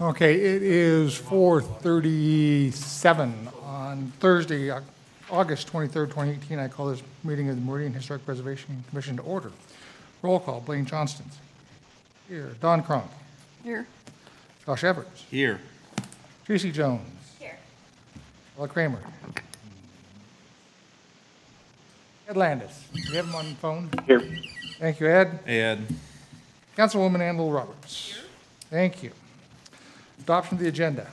Okay, it is 4:37 on Thursday, August 23rd, 2018. I call this meeting of the Meridian Historic Preservation Commission to order. Roll call, Blaine Johnston. Here. Don Cronk. Here. Josh Evers. Here. Tracy Jones. Here. Ella Kramer. Ed Landis. Do you have him on the phone? Here. Thank you, Ed. Hey, Ed. Councilwoman Ann Lowell Roberts. Here. Thank you. Adoption of the agenda.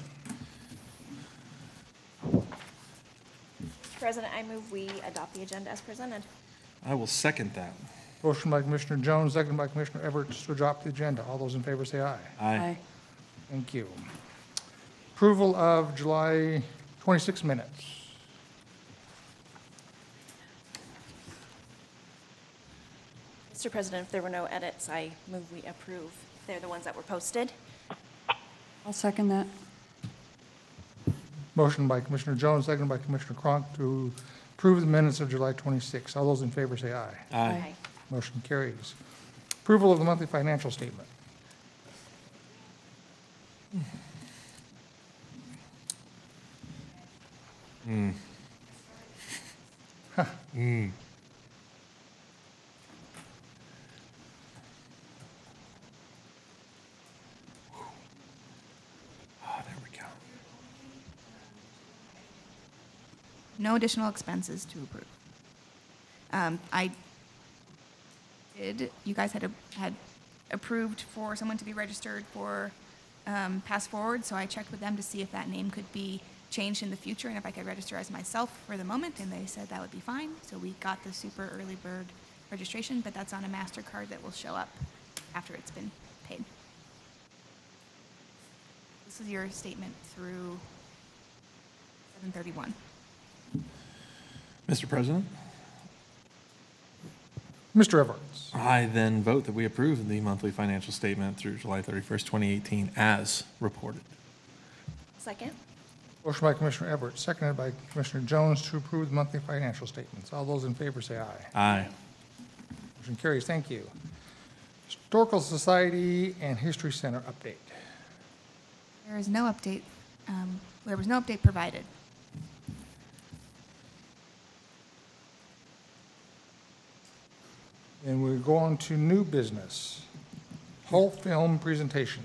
Mr. President, I move we adopt the agenda as presented. I will second that. Motion by Commissioner Jones, second by Commissioner Everett to adopt the agenda. All those in favor say aye. Aye. Thank you. Approval of July 26 minutes. Mr. President, if there were no edits, I move we approve. They're the ones that were posted. I'll second that. Motion by Commissioner Jones, second by Commissioner Cronk to approve the minutes of July 26. All those in favor say aye. Aye. Motion carries. Approval of the monthly financial statement. Oh, there we go. No additional expenses to approve. You guys had approved for someone to be registered for Pass Forward, so I checked with them to see if that name could be changed in the future and if I could register as myself for the moment, and they said that would be fine. So we got the super early bird registration, but that's on a MasterCard that will show up after it's been paid. This is your statement through 7/31. Mr. President, Mr. Everett. I then vote that we approve the monthly financial statement through July 31st, 2018 as reported. Second. Motion by Commissioner Everett, seconded by Commissioner Jones to approve the monthly financial statements. All those in favor say aye. Aye. Motion carries. Thank you. Historical Society and History Center update. There is no update. There was no update provided. And we go on to new business. Whole film presentation.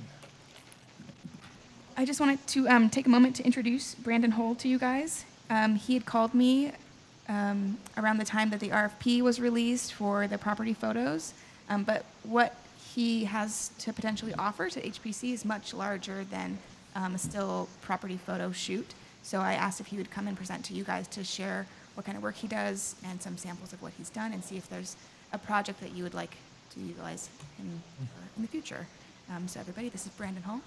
I just wanted to take a moment to introduce Brandon Hull to you guys. He had called me around the time that the RFP was released for the property photos, but what he has to potentially offer to HPC is much larger than a still property photo shoot. So I asked if he would come and present to you guys to share what kind of work he does and some samples of what he's done and see if there's a project that you would like to utilize him for in the future. So everybody, this is Brandon Hull,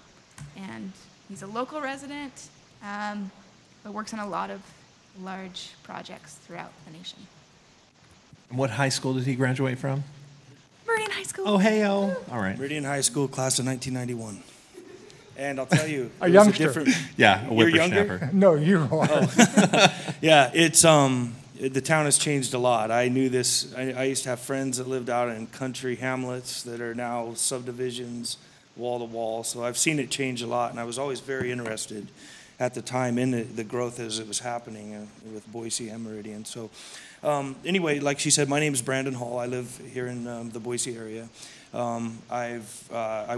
and he's a local resident, but works on a lot of large projects throughout the nation. And what high school did he graduate from? Meridian High School. Oh, hey-o. All right. Meridian High School, class of 1991. And I'll tell you, A it was youngster. different. Yeah, a You're younger? whippersnapper. No, you are. Yeah, it's the town has changed a lot. I knew this. I used to have friends that lived out in country hamlets that are now subdivisions, wall to wall. So I've seen it change a lot, and I was always very interested at the time in the growth as it was happening with Boise and Meridian. So anyway, like she said, my name is Brandon Hall. I live here in the Boise area. I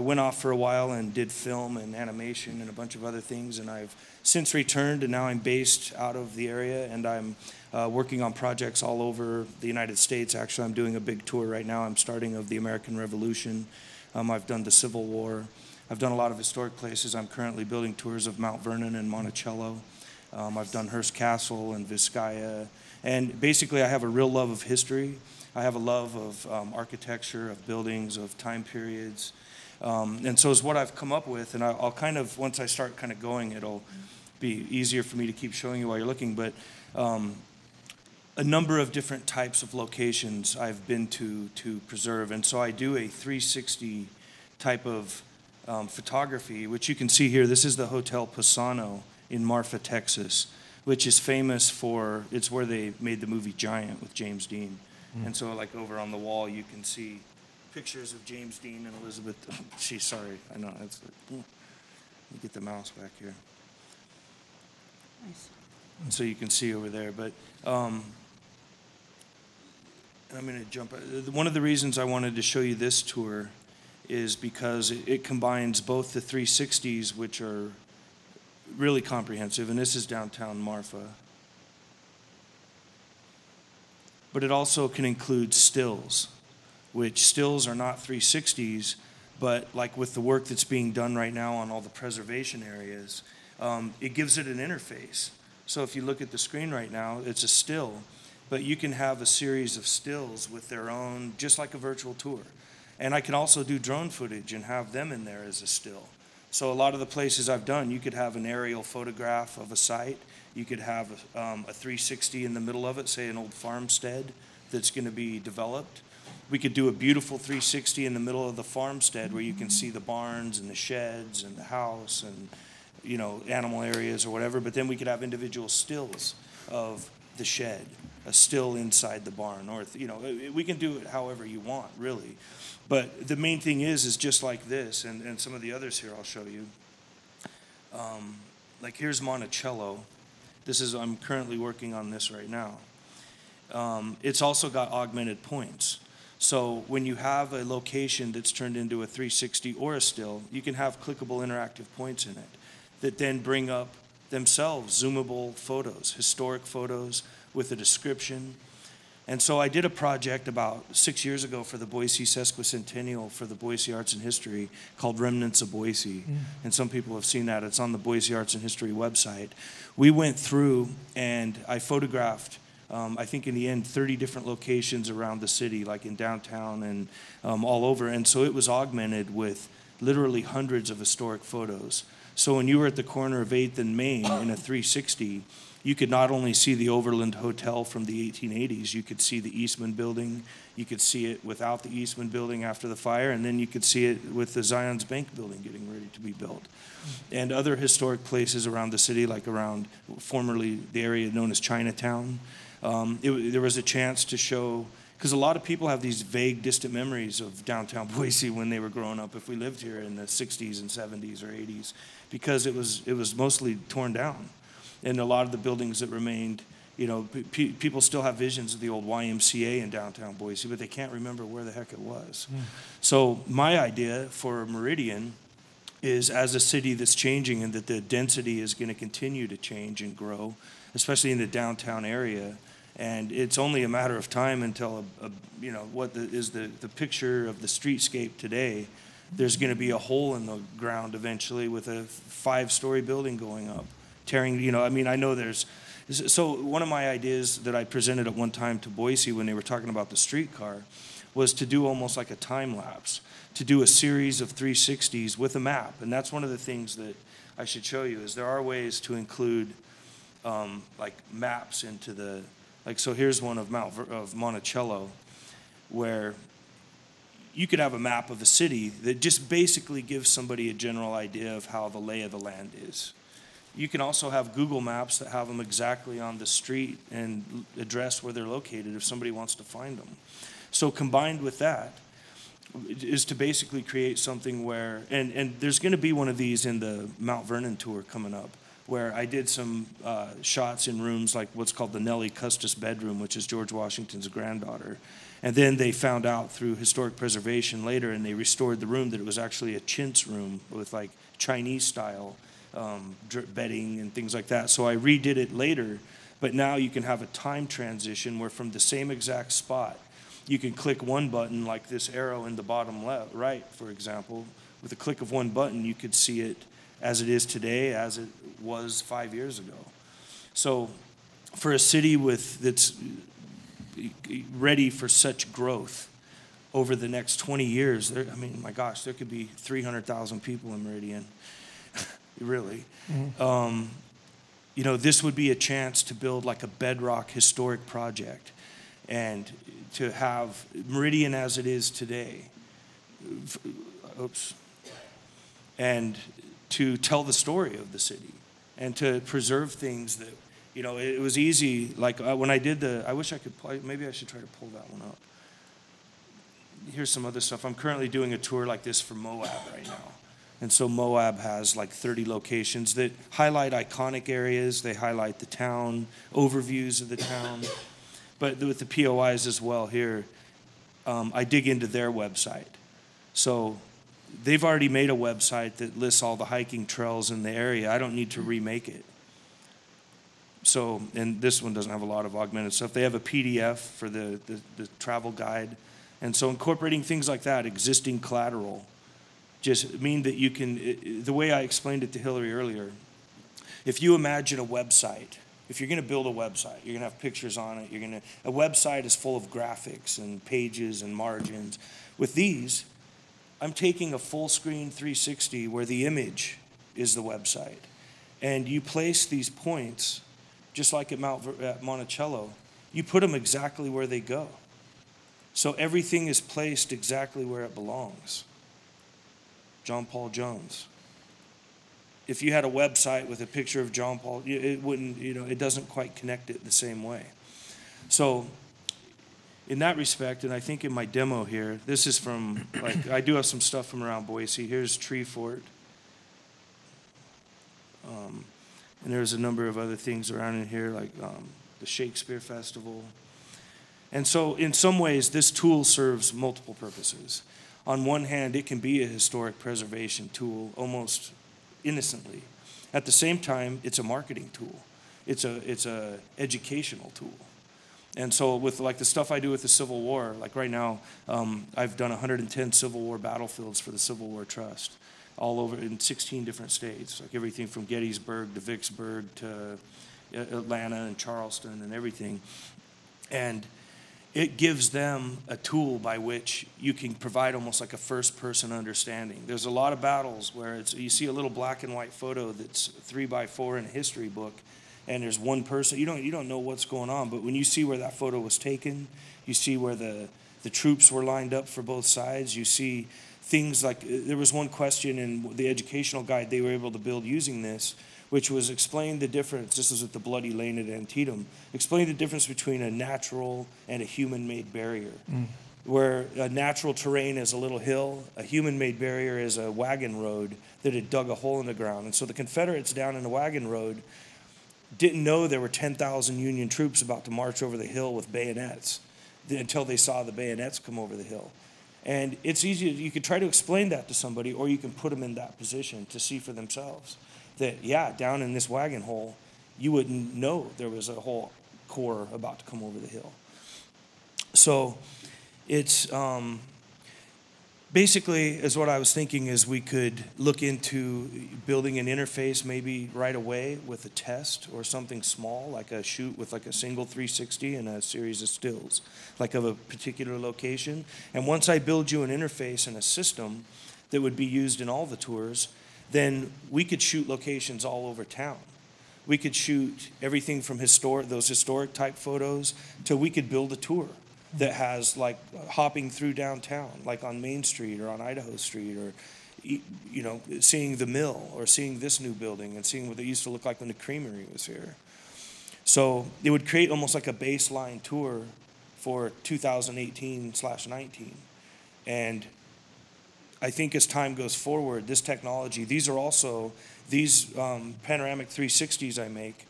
went off for a while and did film and animation and a bunch of other things, and I've since returned, and now I'm based out of the area, and I'm working on projects all over the United States. Actually, I'm doing a big tour right now. I'm starting of the American Revolution. I've done the Civil War. I've done a lot of historic places. I'm currently building tours of Mount Vernon and Monticello. I've done Hearst Castle and Vizcaya. And basically, I have a real love of history. I have a love of architecture, of buildings, of time periods. And so it's what I've come up with. And I'll kind of, once I start kind of going, it'll be easier for me to keep showing you while you're looking. But a number of different types of locations I've been to preserve. And so I do a 360 type of photography, which you can see here. This is the Hotel Pisano in Marfa, Texas, which is famous for, it's where they made the movie Giant with James Dean. And so like over on the wall, you can see pictures of James Dean and Elizabeth. Sorry, I know. That's Let me get the mouse back here. Nice. So you can see over there, but and I'm going to jump. One of the reasons I wanted to show you this tour is because it combines both the 360s, which are really comprehensive, and this is downtown Marfa, but it also can include stills, which stills are not 360s, but like with the work that's being done right now on all the preservation areas, it gives it an interface. So if you look at the screen right now, it's a still, but you can have a series of stills with their own, just like a virtual tour. And I can also do drone footage and have them in there as a still. So a lot of the places I've done, you could have an aerial photograph of a site. You could have a 360 in the middle of it, say an old farmstead that's going to be developed. We could do a beautiful 360 in the middle of the farmstead where you can see the barns and the sheds and the house and, you know, animal areas or whatever. But then we could have individual stills of the shed, a still inside the barn, or, you know, we can do it however you want, really. But the main thing is just like this, and some of the others here I'll show you. Like here's Monticello. I'm currently working on this right now. It's also got augmented points. So when you have a location that's turned into a 360 or a still, you can have clickable interactive points in it that then bring up themselves zoomable photos, historic photos with a description. And so I did a project about 6 years ago for the Boise Sesquicentennial for the Boise Arts and History called Remnants of Boise. And some people have seen that. It's on the Boise Arts and History website. We went through and I photographed, I think in the end, 30 different locations around the city, like in downtown and all over. And so it was augmented with literally hundreds of historic photos. So when you were at the corner of 8th and Main in a 360, you could not only see the Overland Hotel from the 1880s, you could see the Eastman Building, you could see it without the Eastman Building after the fire, and then you could see it with the Zion's Bank Building getting ready to be built. And other historic places around the city, like around formerly the area known as Chinatown. There was a chance to show, because a lot of people have these vague, distant memories of downtown Boise when they were growing up, if we lived here in the 60s and 70s or 80s, because it was mostly torn down. And a lot of the buildings that remained, you know, people still have visions of the old YMCA in downtown Boise, but they can't remember where the heck it was. So my idea for Meridian is, as a city that's changing and that the density is going to continue to change and grow, especially in the downtown area, and it's only a matter of time until you know, is the picture of the streetscape today. There's going to be a hole in the ground eventually with a 5-story building going up. Tearing, you know, I mean, I know so one of my ideas that I presented at one time to Boise when they were talking about the streetcar was to do almost like a time lapse, to do a series of 360s with a map. And that's one of the things that I should show you, is there are ways to include like maps into the, like, so here's one of Monticello, where you could have a map of a city that just basically gives somebody a general idea of how the lay of the land is. You can also have Google Maps that have them exactly on the street and address where they're located if somebody wants to find them. So combined with that is to basically create something where, and there's going to be one of these in the Mount Vernon tour coming up, where I did some shots in rooms like what's called the Nellie Custis bedroom, which is George Washington's granddaughter. And then they found out through historic preservation later, and they restored the room, that it was actually a chintz room with like Chinese style bedding and things like that. So I redid it later, but now you can have a time transition where from the same exact spot, you can click one button, like this arrow in the bottom left, right, for example. With a click of one button, you could see it as it is today, as it was 5 years ago. So for a city that's ready for such growth over the next 20 years, I mean, my gosh, there could be 300,000 people in Meridian. Really. You know, this would be a chance to build like a bedrock historic project and to have Meridian as it is today. And to tell the story of the city and to preserve things that, you know, it was easy. Like when I did I wish I could maybe I should try to pull that one up. Here's some other stuff. I'm currently doing a tour like this for Moab right now. And so Moab has like 30 locations that highlight iconic areas. They highlight the town, overviews of the town. But with the POIs as well here, I dig into their website. So they've already made a website that lists all the hiking trails in the area. I don't need to remake it. So, and this one doesn't have a lot of augmented stuff. They have a PDF for the travel guide. And so incorporating things like that, existing collateral, just mean that you can, the way I explained it to Hillary earlier, if you imagine a website, if you're going to build a website, you're going to have pictures on it, a website is full of graphics and pages and margins. With these, I'm taking a full screen 360 where the image is the website. And you place these points, just like at Monticello, you put them exactly where they go. So everything is placed exactly where it belongs. John Paul Jones. If you had a website with a picture of John Paul, it wouldn't, it doesn't quite connect it the same way. So in that respect, and I think in my demo here, this is from, I do have some stuff from around Boise. Here's Tree Fort. And there's a number of other things around in here, like the Shakespeare Festival. And so in some ways, this tool serves multiple purposes. On one hand, it can be a historic preservation tool almost innocently. At the same time, it's a marketing tool. It's a educational tool. And so with like the stuff I do with the Civil War, like right now, I've done 110 Civil War battlefields for the Civil War Trust, all over in 16 different states, like everything from Gettysburg to Vicksburg to Atlanta and Charleston and everything. And it gives them a tool by which you can provide almost like a first-person understanding. There's a lot of battles where you see a little black and white photo that's 3x4 in a history book, and there's one person. You don't know what's going on, but when you see where that photo was taken, you see where the troops were lined up for both sides. You see things like there was one question in the educational guide they were able to build using this, which was explain the difference, this is at the Bloody Lane at Antietam, explain the difference between a natural and a human-made barrier. Where a natural terrain is a little hill, a human-made barrier is a wagon road that had dug a hole in the ground. And so the Confederates down in the wagon road didn't know there were 10,000 Union troops about to march over the hill with bayonets until they saw the bayonets come over the hill. And it's easy, you could try to explain that to somebody, or you can put them in that position to see for themselves. That, yeah, down in this wagon hole, you wouldn't know there was a whole corps about to come over the hill. So it's basically, is what I was thinking is we could look into building an interface maybe right away with a test or something small, like a shoot with like a single 360 and a series of stills, like of a particular location. And once I build you an interface and a system that would be used in all the tours, then we could shoot locations all over town. We could shoot everything from those historic type photos to we could build a tour that has like hopping through downtown, like on Main Street or on Idaho Street, or seeing the mill or seeing this new building and seeing what it used to look like when the creamery was here. So it would create almost like a baseline tour for 2018/19. And I think as time goes forward, this technology, these panoramic 360s I make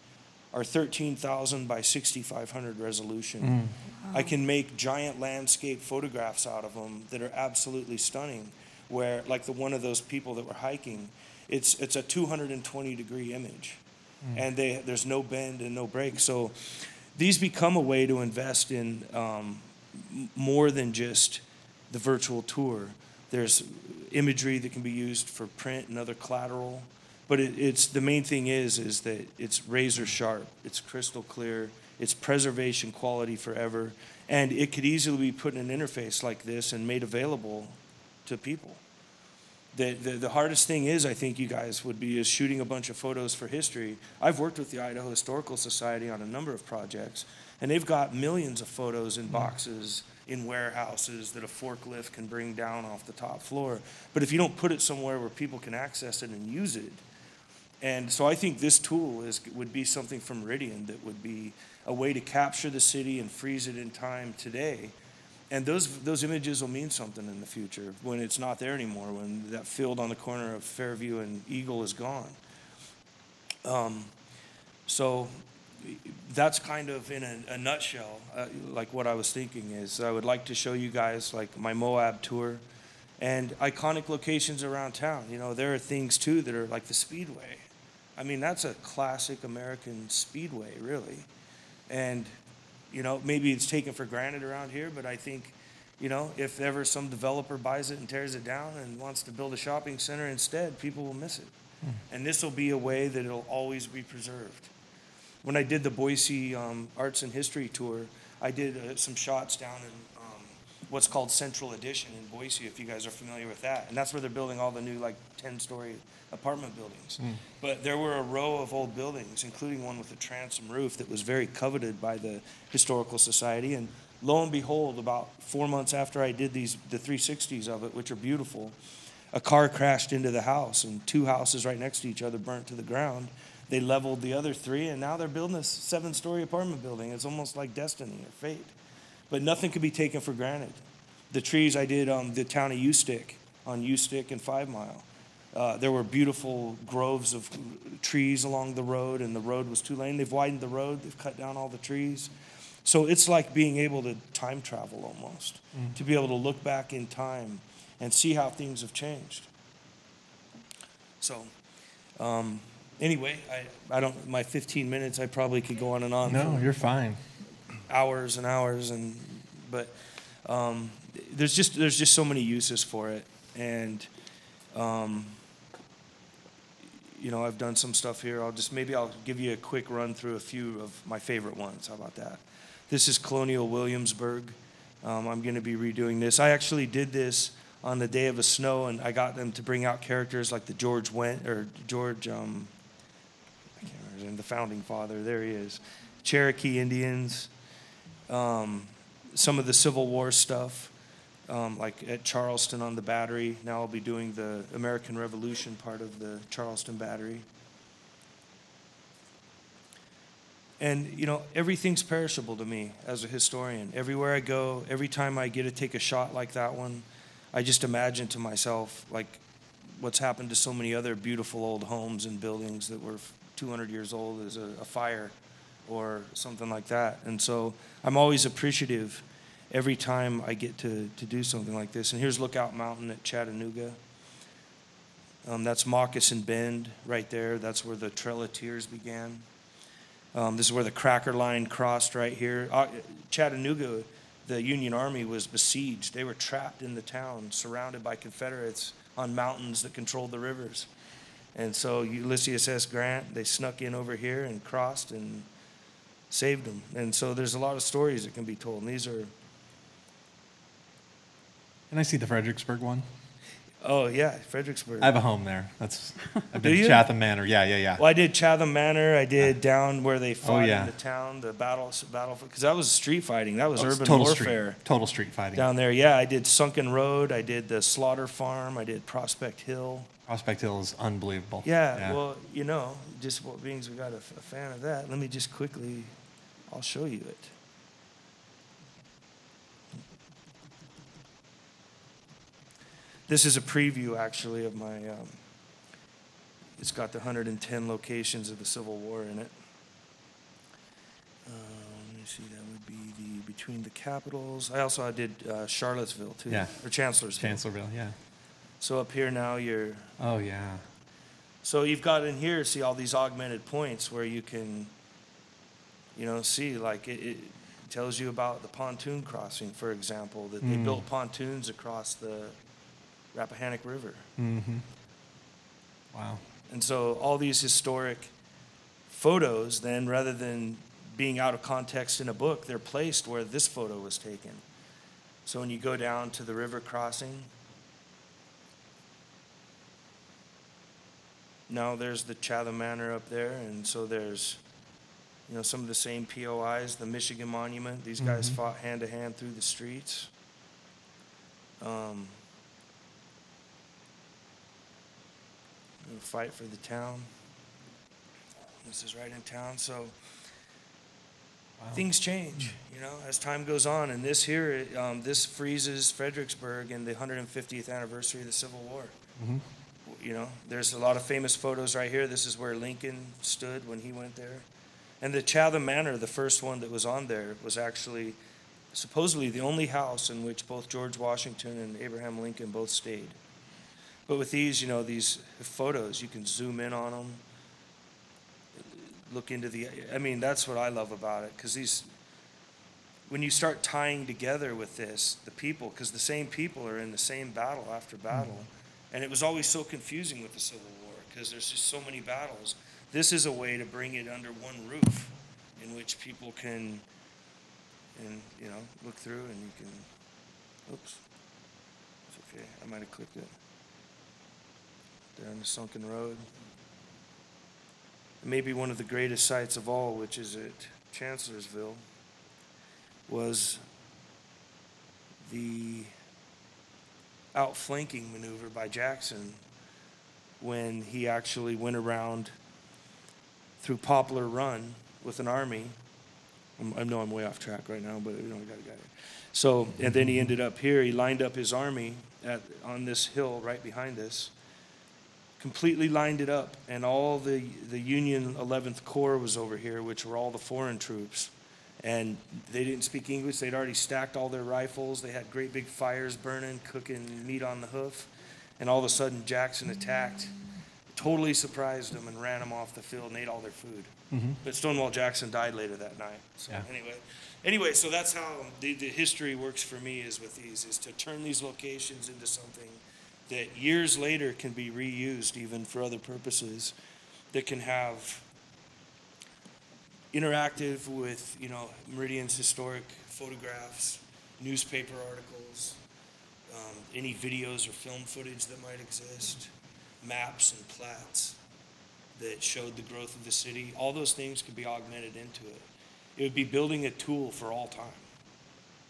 are 13,000 by 6,500 resolution. I can make giant landscape photographs out of them that are absolutely stunning, where like the one of those people that were hiking, it's a 220-degree image, and there's no bend and no break. So these become a way to invest in more than just the virtual tour. There's imagery that can be used for print and other collateral, but it's the main thing is that it's razor sharp, it's crystal clear, it's preservation quality forever, and it could easily be put in an interface like this and made available to people. The hardest thing is, I think you guys is shooting a bunch of photos for history. I've worked with the Idaho Historical Society on a number of projects, and they've got millions of photos in boxes in warehouses that a forklift can bring down off the top floor. But if you don't put it somewhere where people can access it and use it, and so I think this tool would be something from Meridian that would be a way to capture the city and freeze it in time today, And those images will mean something in the future when it's not there anymore, when that field on the corner of Fairview and Eagle is gone. So that's kind of in a nutshell, like what I was thinking is I would like to show you guys like my Moab tour and iconic locations around town. You know, there are things too that are like the Speedway. I mean, that's a classic American speedway, really. And, you know, maybe it's taken for granted around here, but I think, you know, if ever some developer buys it and tears it down and wants to build a shopping center instead, people will miss it. And this will be a way that it'll always be preserved. When I did the Boise Arts and History tour, I did some shots down in what's called Central Edition in Boise, if you guys are familiar with that. And that's where they're building all the new, like, 10-story apartment buildings. But there were a row of old buildings, including one with a transom roof that was very coveted by the Historical Society. And lo and behold, about 4 months after I did the 360s of it, which are beautiful, a car crashed into the house, and 2 houses right next to each other burnt to the ground. They leveled the other 3, and now they're building a 7-story apartment building. It's almost like destiny or fate. But nothing could be taken for granted. The trees I did on the town of Ustick, on Ustick and 5 Mile. There were beautiful groves of trees along the road, and the road was 2-lane. They've widened the road. They've cut down all the trees. So it's like being able to time travel almost, to be able to look back in time and see how things have changed. So anyway, I don't, my 15 minutes, I probably could go on and on. No, you're fine. Hours and hours, but there's just so many uses for it. And you know, I've done some stuff here. Maybe I'll give you a quick run through a few of my favorite ones. How about that? This is Colonial Williamsburg. I'm going to be redoing this. I actually did this on the day of a snow, and I got them to bring out characters like the I can't remember his name, the founding father. There he is. Cherokee Indians. Some of the Civil War stuff, like at Charleston on the Battery. Now I'll be doing the American Revolution part of the Charleston Battery. And, you know, everything's perishable to me as a historian. Everywhere I go, every time I get to take a shot like that one, I just imagine to myself, like, what's happened to so many other beautiful old homes and buildings that were 200 years old as a fire or something like that. And so I'm always appreciative every time I get to do something like this. And here's Lookout Mountain at Chattanooga. That's Moccasin Bend right there. That's where the Trail of Tears began. This is where the Cracker Line crossed right here. Chattanooga, the Union Army was besieged. They were trapped in the town, surrounded by Confederates on mountains that controlled the rivers. And so Ulysses S. Grant, they snuck in over here and crossed and saved them. And so there's a lot of stories that can be told. And these are... Can I see the Fredericksburg one? Oh, yeah, Fredericksburg. I have a home there. I've Do been you? Chatham Manor. Yeah. Well, I did Chatham Manor. I did down where they fought yeah. in the town, the battle, because that was street fighting. That was urban total warfare. Total street fighting. Down there, yeah. I did Sunken Road. I did the Slaughter Farm. I did Prospect Hill. Prospect Hill is unbelievable. Yeah. Well, you know, just what beings we got a fan of that. Let me just quickly, I'll show you it. This is a preview, actually, of my, it's got the 110 locations of the Civil War in it. Let me see, that would be between the capitals. I did Charlottesville, too. Yeah. Or Chancellorsville. Chancellorsville, yeah. So up here now, you're... Oh, yeah. So you've got in here, see all these augmented points where you can, you know, see, like, it tells you about the pontoon crossing, for example, that they built pontoons across the Rappahannock River. Mm-hmm. Wow. And so all these historic photos then, rather than being out of context in a book, they're placed where this photo was taken. So when you go down to the river crossing, now there's the Chatham Manor up there, and so there's, you know, some of the same POIs, the Michigan Monument. These guys fought hand to hand through the streets. Fight for the town. This is right in town. So things change, you know, as time goes on. And this here, this freezes Fredericksburg in the 150th anniversary of the Civil War. Mm-hmm. You know, there's a lot of famous photos right here. This is where Lincoln stood when he went there. And the Chatham Manor, the first one that was on there, was actually supposedly the only house in which both George Washington and Abraham Lincoln both stayed. But with these, you know, these photos, you can zoom in on them, look into the, I mean, that's what I love about it, because these, when you start tying together with this, the people, because the same people are in the same battle after battle, and it was always so confusing with the Civil War, because there's just so many battles. This is a way to bring it under one roof, in which people can, and you know, look through, and you can, oops, it's okay, I might have clicked it. Down the sunken road. Maybe one of the greatest sights of all, which is at Chancellorsville, was the outflanking maneuver by Jackson when he actually went around through Poplar Run with an army. I know I'm way off track right now, but you know, I got it. So, and then he ended up here. He lined up his army on this hill right behind us, completely lined it up, and all the Union 11th Corps was over here, which were all the foreign troops. And they didn't speak English. They'd already stacked all their rifles. They had great big fires burning, cooking meat on the hoof. And all of a sudden, Jackson attacked, totally surprised them, and ran them off the field and ate all their food. Mm-hmm. But Stonewall Jackson died later that night. So yeah. Anyway, so that's how the history works for me, is with these, is to turn these locations into something that years later can be reused even for other purposes, that can have interactive with, you know, Meridian's historic photographs, newspaper articles, any videos or film footage that might exist, maps and plats that showed the growth of the city. All those things could be augmented into it. It would be building a tool for all time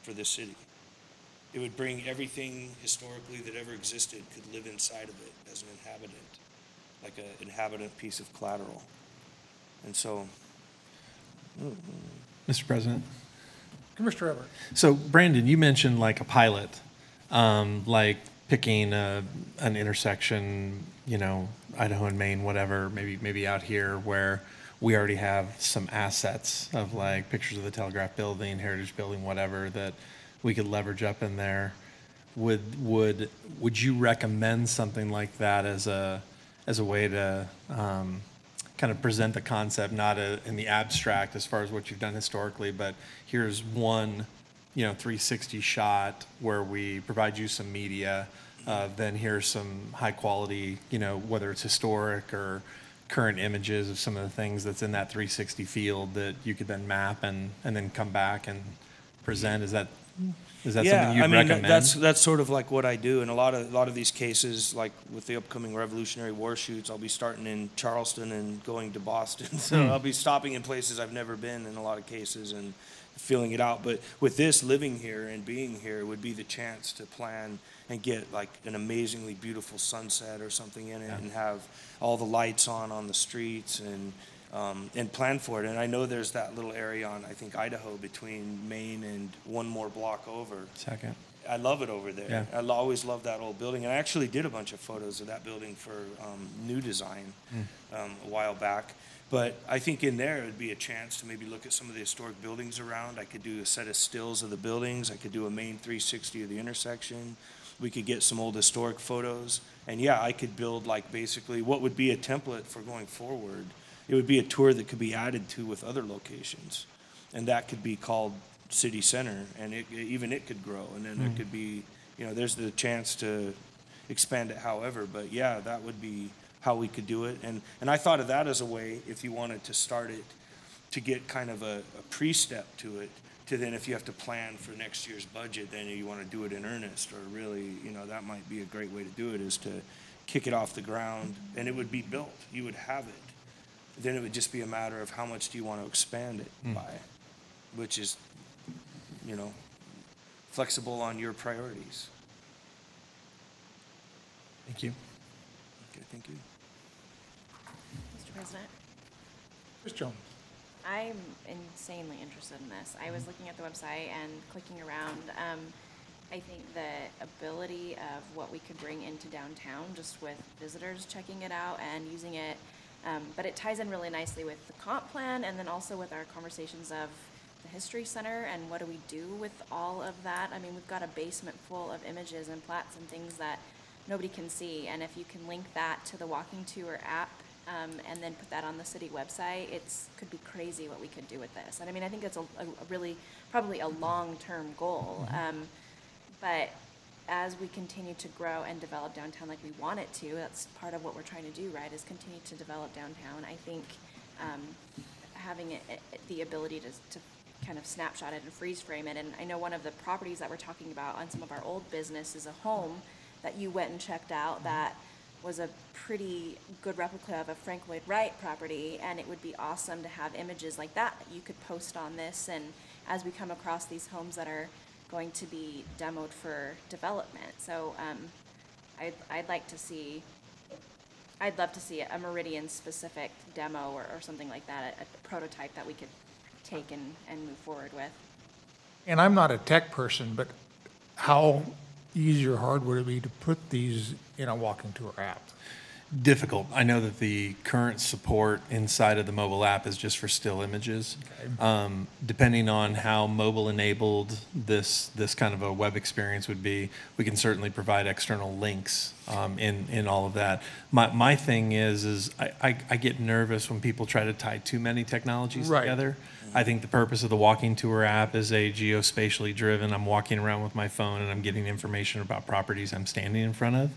for this city. It would bring everything historically that ever existed, could live inside of it as an inhabitant, like an inhabitant piece of collateral. And so, Mr. President. Commissioner Everett. So, Brandon, you mentioned like a pilot, like picking an intersection, you know, Idaho and Maine, whatever, maybe out here where we already have some assets of like pictures of the Telegraph Building, Heritage Building, whatever, that we could leverage up in there. Would you recommend something like that as a way to kind of present the concept, not in the abstract as far as what you've done historically, but here's one, you know, 360 shot where we provide you some media, then here's some high quality, you know, whether it's historic or current images of some of the things that's in that 360 field that you could then map and then come back and present. Is that something you'd recommend? That's sort of like what I do in a lot of these cases, like with the upcoming Revolutionary War shoots. I'll be starting in Charleston and going to Boston. So I'll be stopping in places I've never been in a lot of cases and feeling it out. But with this, living here and being here would be the chance to plan and get like an amazingly beautiful sunset or something in it, and have all the lights on the streets and plan for it. And I know there's that little area on, I think, Idaho between Maine and one more block over. Second. I love it over there. Yeah. I always loved that old building. And I actually did a bunch of photos of that building for New Design a while back. But I think in there it would be a chance to maybe look at some of the historic buildings around. I could do a set of stills of the buildings. I could do a main 360 of the intersection. We could get some old historic photos. And yeah, I could build like basically what would be a template for going forward. It would be a tour that could be added to with other locations. And that could be called City Center, and even it could grow. And then it could be, you know, there's the chance to expand it however. But yeah, that would be how we could do it. And I thought of that as a way, if you wanted to start it, to get kind of a pre-step to it, to then if you have to plan for next year's budget, then you want to do it in earnest, or really, you know, that might be a great way to do it, is to kick it off the ground, and it would be built. You would have it. Then it would just be a matter of how much do you want to expand it by, which is, you know, flexible on your priorities. Thank you. Okay, thank you. Mr. President. Ms. Jones. I'm insanely interested in this. I was looking at the website and clicking around. I think the ability of what we could bring into downtown just with visitors checking it out and using it, but it ties in really nicely with the comp plan and then also with our conversations of the History Center and what do we do with all of that. I mean, we've got a basement full of images and plats and things that nobody can see, and if you can link that to the walking tour app and then put that on the city website, could be crazy what we could do with this. And I mean, I think it's a really, probably a long-term goal. But as we continue to grow and develop downtown like we want it to, that's part of what we're trying to do, right, is continue to develop downtown. I think having the ability to kind of snapshot it and freeze frame it, and I know one of the properties that we're talking about on some of our old business is a home that you went and checked out that was a pretty good replica of a Frank Lloyd Wright property, and it would be awesome to have images like that you could post on this, and as we come across these homes that are going to be demoed for development. So I'd love to see a Meridian specific demo or something like that, a prototype that we could take and move forward with. And I'm not a tech person, but how easy or hard would it be to put these in a walking tour app? Difficult. I know that the current support inside of the mobile app is just for still images. Okay. Depending on how mobile enabled this kind of a web experience would be, we can certainly provide external links in all of that. My thing is I get nervous when people try to tie too many technologies together. I think the purpose of the walking tour app is a geospatially driven. I'm walking around with my phone and I'm getting information about properties I'm standing in front of.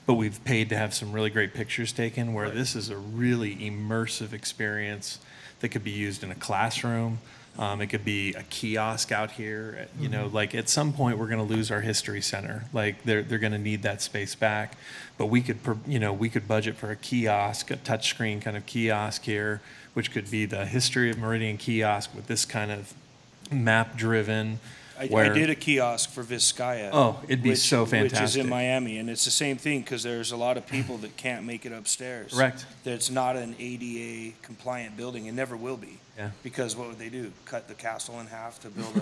But we've paid to have some really great pictures taken where this is a really immersive experience that could be used in a classroom. It could be a kiosk out here. You know, like at some point we're going to lose our history center. Like they're going to need that space back. But we could, we could budget for a kiosk, a touchscreen kind of kiosk here, which could be the history of Meridian kiosk with this kind of map-driven. I did a kiosk for Vizcaya. Oh, it'd be so fantastic. Which is in Miami, and it's the same thing because there's a lot of people that can't make it upstairs. Correct. That's not an ADA compliant building. It never will be. Yeah. Because what would they do? Cut the castle in half to build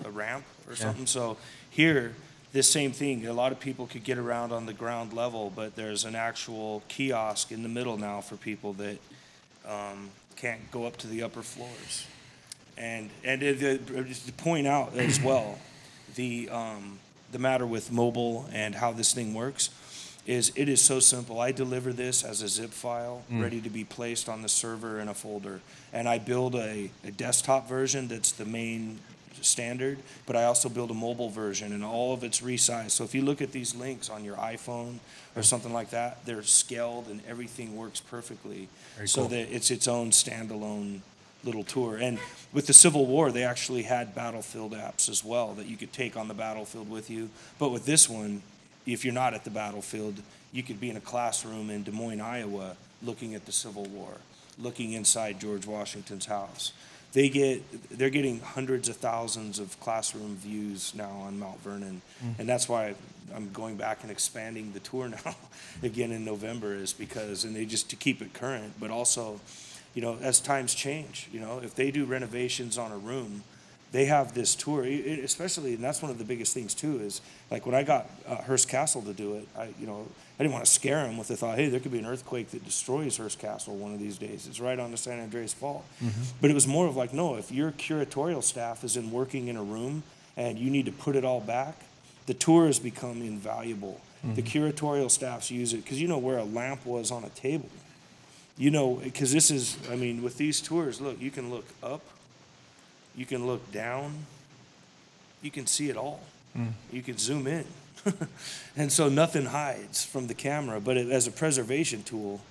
a ramp or something? So here, this same thing. A lot of people could get around on the ground level, but there's an actual kiosk in the middle now for people that can't go up to the upper floors. And just to point out as well, the matter with mobile and how this thing works is it is so simple. I deliver this as a zip file ready to be placed on the server in a folder. And I build a desktop version that's the main standard, but I also build a mobile version and all of it's resized. So if you look at these links on your iPhone or something like that, they're scaled and everything works perfectly. So that it's its own standalone little tour. And with the Civil War, they actually had battlefield apps as well that you could take on the battlefield with you. But with this one, if you're not at the battlefield, you could be in a classroom in Des Moines, Iowa, looking at the Civil War, looking inside George Washington's house. They're getting hundreds of thousands of classroom views now on Mount Vernon. And that's why I'm going back and expanding the tour now again in November, is because, and they just to keep it current, but also, you know, as times change, you know, if they do renovations on a room, they have this tour, especially, and that's one of the biggest things too, is like when I got Hearst Castle to do it, I didn't want to scare them with the thought, hey, there could be an earthquake that destroys Hearst Castle one of these days. It's right on the San Andreas Fault. But it was more of like, no, if your curatorial staff is working in a room and you need to put it all back, the tour has become invaluable. The curatorial staffs use it because you know where a lamp was on a table. You know, because this is, I mean, with these tours, look, you can look up, you can look down, you can see it all. You can zoom in. And so nothing hides from the camera, but as a preservation tool,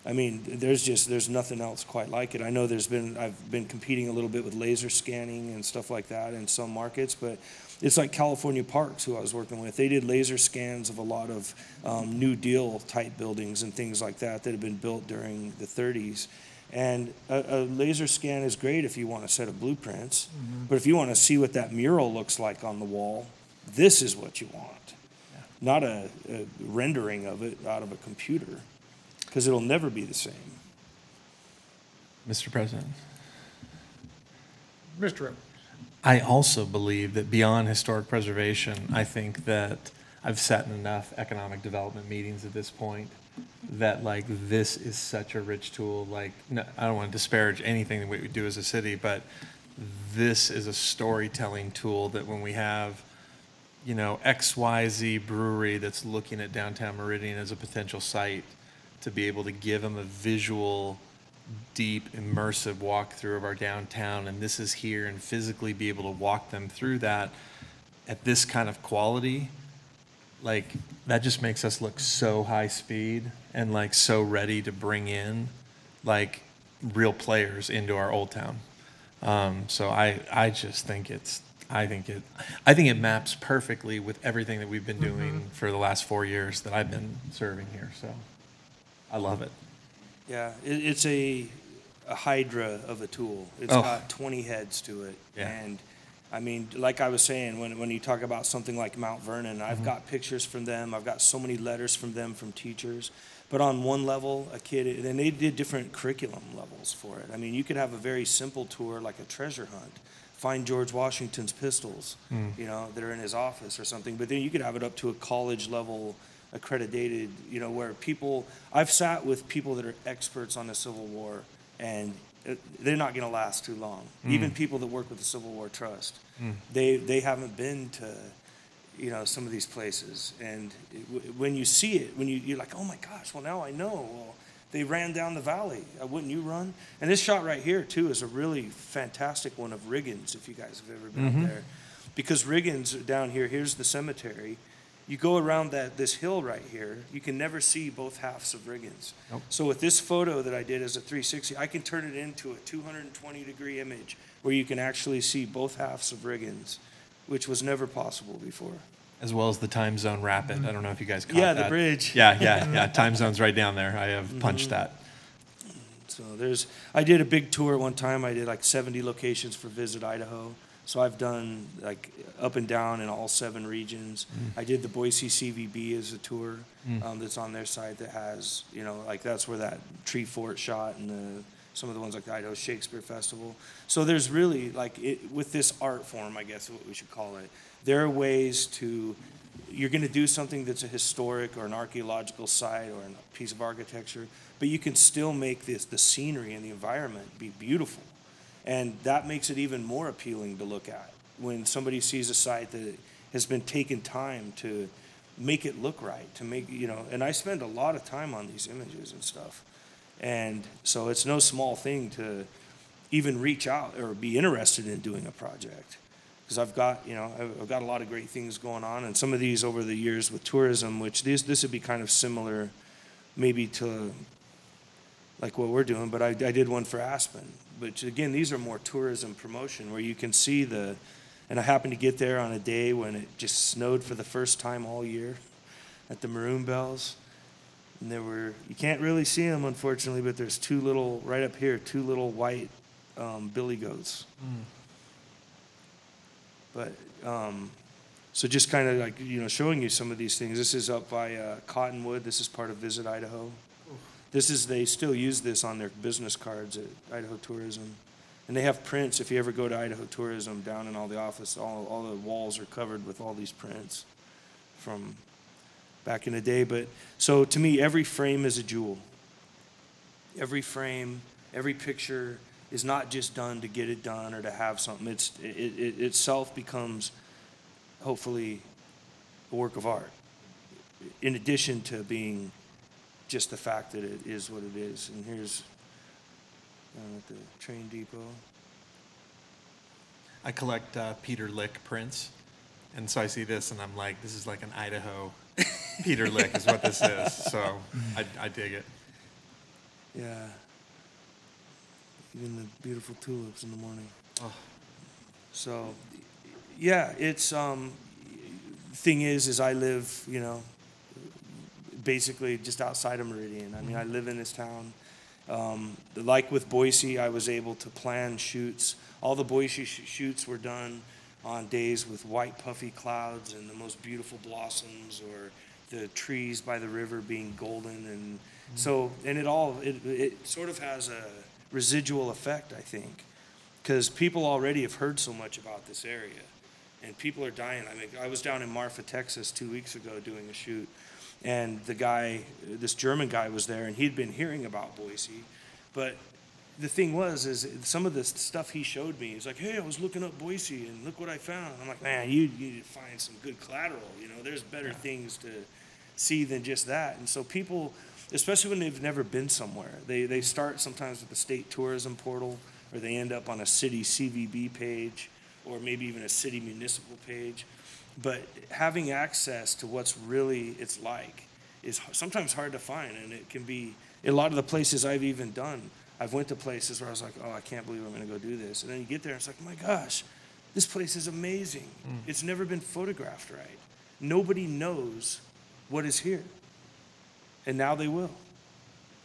I mean, there's nothing else quite like it. I know I've been competing a little bit with laser scanning and stuff like that in some markets, but it's like California Parks, who I was working with. They did laser scans of a lot of New Deal type buildings and things like that that had been built during the 30s. And a laser scan is great if you want a set of blueprints, but if you want to see what that mural looks like on the wall, this is what you want. Not a rendering of it out of a computer, because it'll never be the same. Mr. President. Mr. Evans. I also believe that beyond historic preservation, I think that I've sat in enough economic development meetings at this point that like this is such a rich tool. Like, no, I don't want to disparage anything that we do as a city, but this is a storytelling tool that when we have, you know, XYZ brewery that's looking at downtown Meridian as a potential site, to be able to give them a visual, deep, immersive walkthrough of our downtown, and this is here, and physically be able to walk them through that at this kind of quality, like that just makes us look so high speed and like so ready to bring in like real players into our old town. So I just think I think it maps perfectly with everything that we've been doing for the last 4 years that I've been serving here. So I love it. Yeah, it's a hydra of a tool. It's got 20 heads to it. Yeah. And I mean, like I was saying, when you talk about something like Mount Vernon, I've got pictures from them. I've got so many letters from them, from teachers. But on one level, a kid, and they did different curriculum levels for it. I mean, you could have a very simple tour like a treasure hunt. Find George Washington's pistols, you know, that are in his office or something. But then you could have it up to a college level accredited, you know, where people, I've sat with people that are experts on the Civil War, and they're not going to last too long. Even people that work with the Civil War Trust, they haven't been to, you know, some of these places. And when you see it, you're like, oh my gosh, well now I know. Well, they ran down the valley. Wouldn't you run? And this shot right here too is a really fantastic one of Riggins, if you guys have ever been up there. Because Riggins down here, here's the cemetery. You go around this hill right here, you can never see both halves of Riggins. Nope. So with this photo that I did as a 360, I can turn it into a 220-degree image where you can actually see both halves of Riggins, which was never possible before. As well as the time zone rapid. I don't know if you guys caught that. Yeah, the bridge. Yeah. Time zone's right down there. I have punched that. So I did a big tour at one time. I did like 70 locations for Visit Idaho. So I've done like up and down in all 7 regions. I did the Boise CVB as a tour that's on their site that has, you know, like that's where that tree fort shot, and some of the ones like the Idaho Shakespeare Festival. So there's really like with this art form, I guess what we should call it, there are ways to, you're going to do something that's a historic or an archaeological site or a piece of architecture, but you can still make the scenery and the environment be beautiful. And that makes it even more appealing to look at when somebody sees a site that has been taken time to make it look right, to make, you know, and I spend a lot of time on these images and stuff. And so it's no small thing to even reach out or be interested in doing a project. Because I've got a lot of great things going on, and some of these over the years with tourism, which this would be kind of similar maybe to like what we're doing, but I did one for Aspen. But again, these are more tourism promotion where you can see and I happened to get there on a day when it just snowed for the first time all year at the Maroon Bells. And you can't really see them unfortunately, but there's two little white billy goats. But so just kind of like, you know, showing you some of these things. This is up by Cottonwood. This is part of Visit Idaho. They still use this on their business cards at Idaho Tourism. And they have prints. If you ever go to Idaho Tourism, down in all the office, all the walls are covered with all these prints from back in the day. But so to me, every frame is a jewel. Every frame, every picture is not just done to get it done or to have something. It itself becomes, hopefully, a work of art, in addition to being just the fact that it is what it is. And here's at the train depot. I collect Peter Lick prints, and so I see this, and I'm like, this is like an Idaho Peter Lick is what this is. So I dig it. Yeah. Even the beautiful tulips in the morning. Oh. So, yeah, it's thing is I live, you know, basically just outside of Meridian. I mean, I live in this town. Like with Boise, I was able to plan shoots. All the Boise shoots were done on days with white puffy clouds and the most beautiful blossoms, or the trees by the river being golden. And so, and it sort of has a residual effect, I think, because people already have heard so much about this area, and people are dying. I mean, I was down in Marfa, Texas 2 weeks ago doing a shoot, and the guy, this German guy was there, and he'd been hearing about Boise, but the thing is some of the stuff he showed me, he's like, hey, I was looking up Boise, and look what I found. I'm like, man, you need to find some good collateral, you know, there's better things to see than just that. And so people, especially when they've never been somewhere, they start sometimes with the state tourism portal, or they end up on a city CVB page, or maybe even a city municipal page. But having access to what's really it's like is sometimes hard to find, and it can be, a lot of the places I've even done, I've went to places where I was like, oh, I can't believe I'm gonna go do this. And then you get there and it's like, oh my gosh, this place is amazing. It's never been photographed right. Nobody knows what is here. And now they will.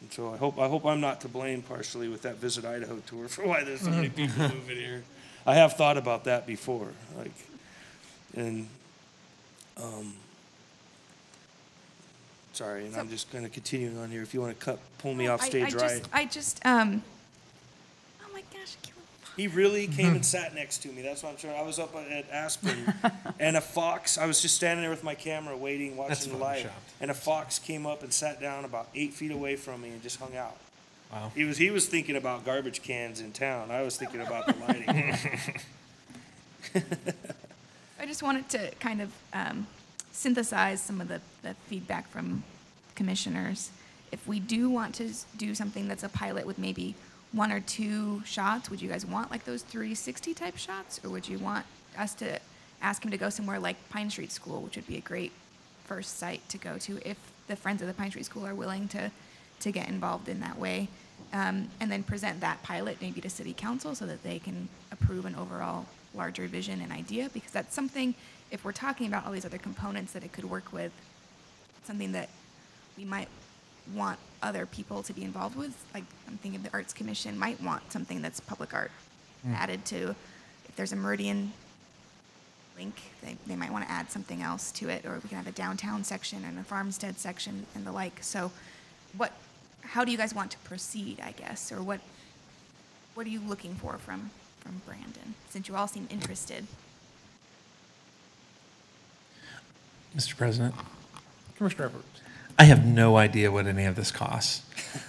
And so I hope I'm not to blame partially with that Visit Idaho tour for why there's so many people moving here. I have thought about that before, sorry, and I'm just going to continue on here. If you want to pull me off stage right. Oh my gosh, I He really came and sat next to me. That's what I'm trying. I was up at Aspen, and a fox. I was just standing there with my camera, waiting, watching the light, and a fox came up and sat down about 8 feet away from me and just hung out. Wow. He was thinking about garbage cans in town. I was thinking about the lighting. I just wanted to kind of synthesize some of the feedback from commissioners. If we do want to do something that's a pilot with maybe 1 or 2 shots, would you guys want like those 360 type shots, or would you want us to ask him to go somewhere like Pine Street School, which would be a great first site to go to if the Friends of the Pine Street School are willing to get involved in that way, and then present that pilot maybe to City Council so that they can approve an overall larger vision and idea, because that's something, if we're talking about all these other components that it could work with, something that we might want other people to be involved with. Like, I'm thinking the Arts Commission might want something that's public art added to. If there's a Meridian link, they might want to add something else to it, or we can have a downtown section and a farmstead section and the like. So how do you guys want to proceed, I guess, or what are you looking for from Brandon, since you all seem interested? Mr. President, Commissioner Edwards. I have no idea what any of this costs.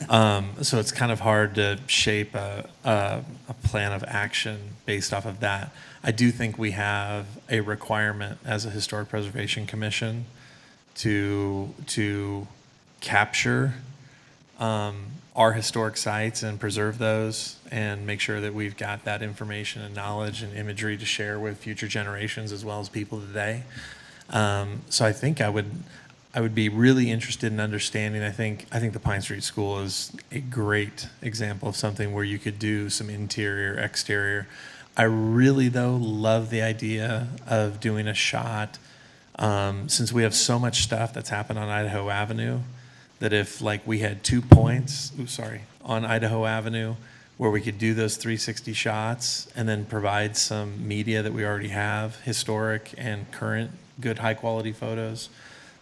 So it's kind of hard to shape a plan of action based off of that. I do think we have a requirement as a Historic Preservation Commission to capture our historic sites and preserve those and make sure that we've got that information and knowledge and imagery to share with future generations as well as people today. So I think I would be really interested in understanding. I think the Pine Street School is a great example of something where you could do some interior, exterior. I really, though, love the idea of doing a shot, since we have so much stuff that's happened on Idaho Avenue, that if like we had 2 points, on Idaho Avenue, where we could do those 360 shots and then provide some media that we already have, historic and current, good high quality photos,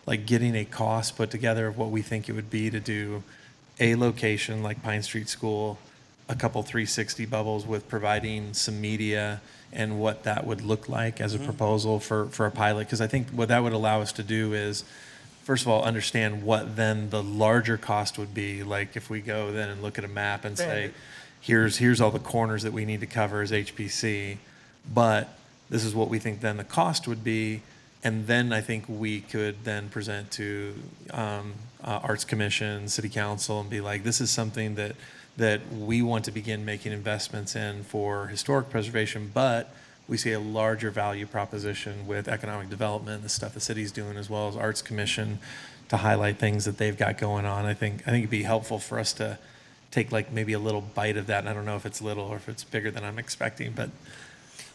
like getting a cost put together of what we think it would be to do a location like Pine Street School, a couple 360 bubbles with providing some media and what that would look like as a proposal for a pilot. Because I think what that would allow us to do is, first of all, understand what then the larger cost would be. Like if we go then and look at a map and say, here's all the corners that we need to cover as HPC, but this is what we think then the cost would be. And then I think we could then present to Arts Commission, City Council, and be like, this is something that we want to begin making investments in for historic preservation, but we see a larger value proposition with economic development, the stuff the city's doing, as well as Arts Commission, to highlight things that they've got going on. I think it'd be helpful for us to take like maybe a little bite of that. And I don't know if it's little or if it's bigger than I'm expecting, but.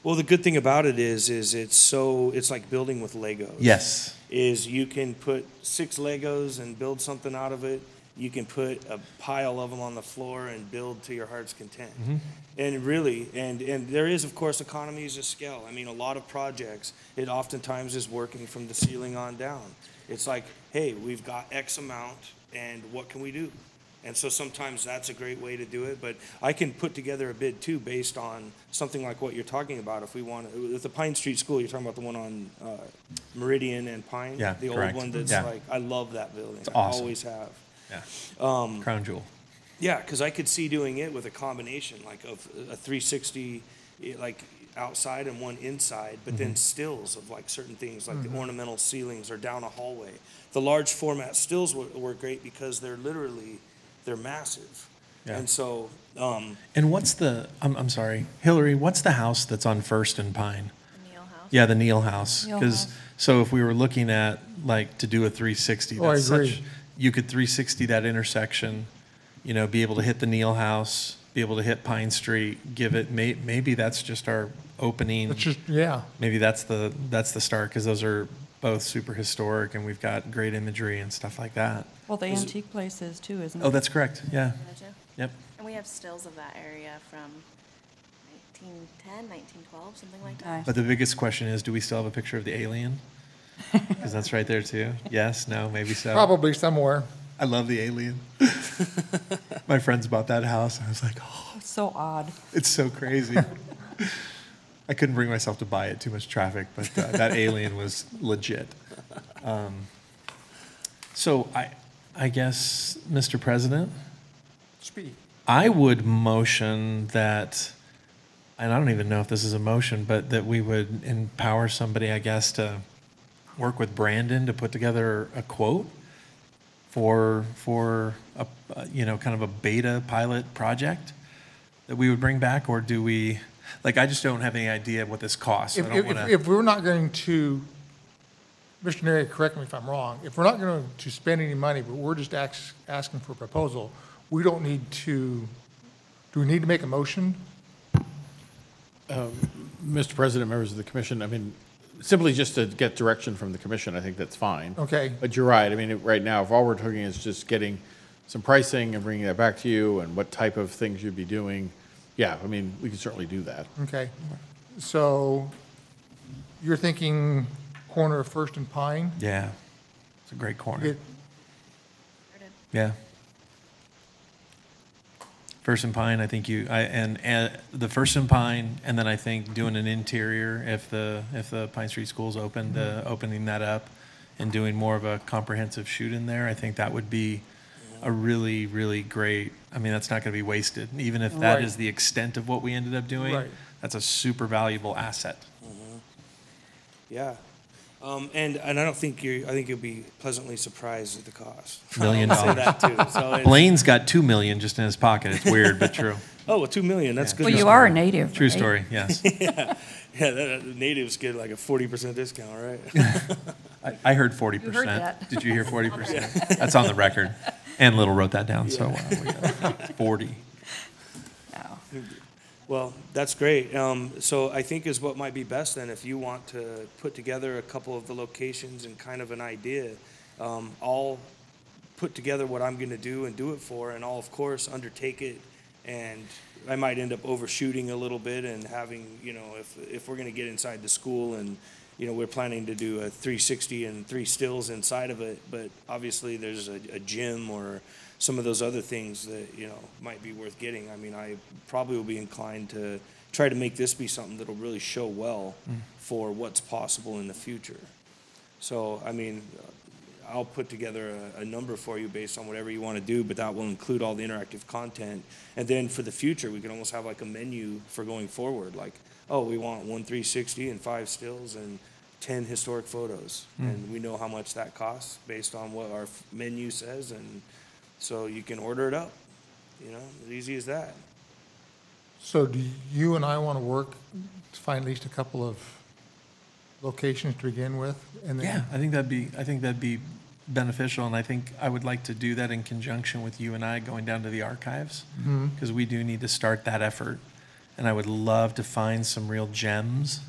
Well, the good thing about it is it's like building with Legos. Yes. Is you can put 6 Legos and build something out of it. You can put a pile of them on the floor and build to your heart's content. And really, and there is, of course, economies of scale. I mean, a lot of projects, it oftentimes is working from the ceiling on down. It's like, hey, we've got X amount, and what can we do? And so sometimes that's a great way to do it, but I can put together a bid too based on something like what you're talking about. If we want, with the Pine Street School, you're talking about the one on Meridian and Pine? Yeah, the correct. old one that's Yeah. like, I love that building. It's awesome. I always have. Yeah. Crown jewel. Yeah, because I could see doing it with a combination, like of a 360, like outside and one inside, but then stills of like certain things, like the ornamental ceilings or down a hallway. The large format stills were great because they're massive. Yeah. And so, And what's the, I'm sorry, Hillary, what's the house that's on First and Pine? The Neal House. Yeah, the Neal House. Neal Because, House. so if we were looking at, like, to do a 360, Oh, I that's agree. such, you could 360 that intersection, you know, be able to hit the Neal House, be able to hit Pine Street, give it, maybe that's just our opening. It's just, yeah. Maybe that's the start, because those are both super historic, and we've got great imagery and stuff like that. Well, the antique place is too, isn't it? Oh, that's correct, yeah. Gotcha. Yep. And we have stills of that area from 1910, 1912, something like that. Nice. But the biggest question is, do we still have a picture of the alien? Because that's right there too. Yes, no, maybe so. Probably somewhere. I love the alien. My friends bought that house. I was like, oh, It's so odd. it's so crazy. I couldn't bring myself to buy it, too much traffic, but that alien was legit. So I guess, Mr. President, Speak. I would motion that, and I don't even know if this is a motion, but that we would empower somebody, I guess, to work with Brandon to put together a quote for a, you know, kind of a beta pilot project that we would bring back, or do we, like, I just don't have any idea what this costs. I don't wanna- If we're not going to, Mr. Neri, correct me if I'm wrong, if we're not going to spend any money, but we're just asking for a proposal, we don't need to, do we need to make a motion? Mr. President, members of the commission, I mean, simply just to get direction from the commission, I think that's fine. Okay. But you're right. I mean, right now, if all we're doing is just getting some pricing and bringing that back to you and what type of things you'd be doing, yeah, I mean, we can certainly do that. Okay. So you're thinking corner of First and Pine? Yeah, it's a great corner. Get- Yeah. First and Pine, I think and the First and Pine, and then I think doing an interior if the Pine Street School's open, opening that up and doing more of a comprehensive shoot in there. I think that would be a really, really great. I mean, that's not going to be wasted, even if that Right. is the extent of what we ended up doing. Right. That's a super valuable asset. yeah. And I don't think I think you'll be pleasantly surprised at the cost. $1 million. I'll say that too. So it's, Blaine's got $2 million just in his pocket. It's weird, but true. oh, well, $2 million. That's good. Well, enough. you are a native. True right? story. Yes. Yeah, the natives get like a 40% discount, right? I heard 40%. You heard that. Did you hear 40%? That's on the record. And Little wrote that down, so we got 40. No. Well, that's great. So I think is what might be best then, if you want to put together a couple of the locations and kind of an idea, I'll put together what I'm going to do and do it for, and I'll, of course, undertake it. And I might end up overshooting a little bit and having, you know, if we're going to get inside the school and, you know, we're planning to do a 360 and 3 stills inside of it, but obviously there's a gym or some of those other things that, you know, might be worth getting. I mean, I probably will be inclined to try to make this be something that'll really show well for what's possible in the future. So, I mean, I'll put together a number for you based on whatever you want to do, but that will include all the interactive content. And then for the future, we can almost have like a menu for going forward. Like, oh, we want 1 360 and 5 stills and 10 historic photos. And we know how much that costs based on what our menu says. And so you can order it up, you know, as easy as that. So do you and I want to work to find at least a couple of locations to begin with? And then Yeah, I think that'd be beneficial, and I think I would like to do that in conjunction with you and I going down to the archives, because we do need to start that effort. And I would love to find some real gems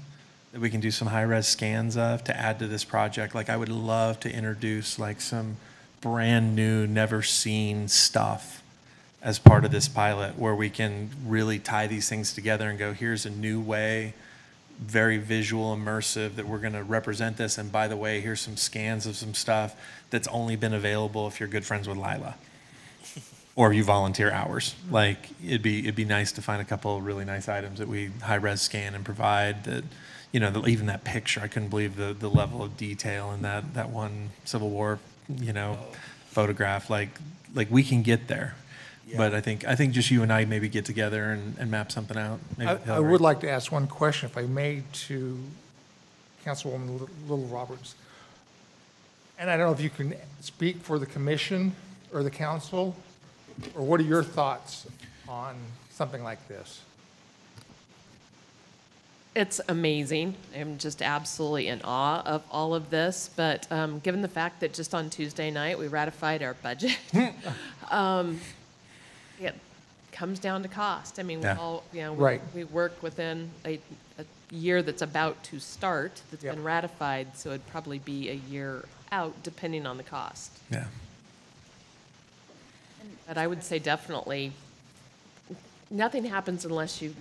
that we can do some high-res scans of to add to this project. Like, I would love to introduce like some brand new, never seen stuff as part of this pilot, where we can really tie these things together and go, here's a new way, very visual, immersive, that we're going to represent this. And by the way, here's some scans of some stuff that's only been available if you're good friends with Lila. or you volunteer hours. Like it'd be nice to find a couple of really nice items that we high res scan and provide that, you know, even that picture, I couldn't believe the level of detail in that one Civil War, you know, photograph. Like we can get there. Yeah. But I think just you and I maybe get together and map something out. Maybe I would like to ask one question, if I may, to Councilwoman Little Roberts. And I don't know if you can speak for the commission or the council, or what are your thoughts on something like this? It's amazing. I'm just absolutely in awe of all of this. But given the fact that just on Tuesday night we ratified our budget, it comes down to cost. I mean, Yeah. we all, you know, Right. we work within a year that's about to start that's Yep. been ratified, so it'd probably be a year out depending on the cost. Yeah. But I would say definitely, nothing happens unless you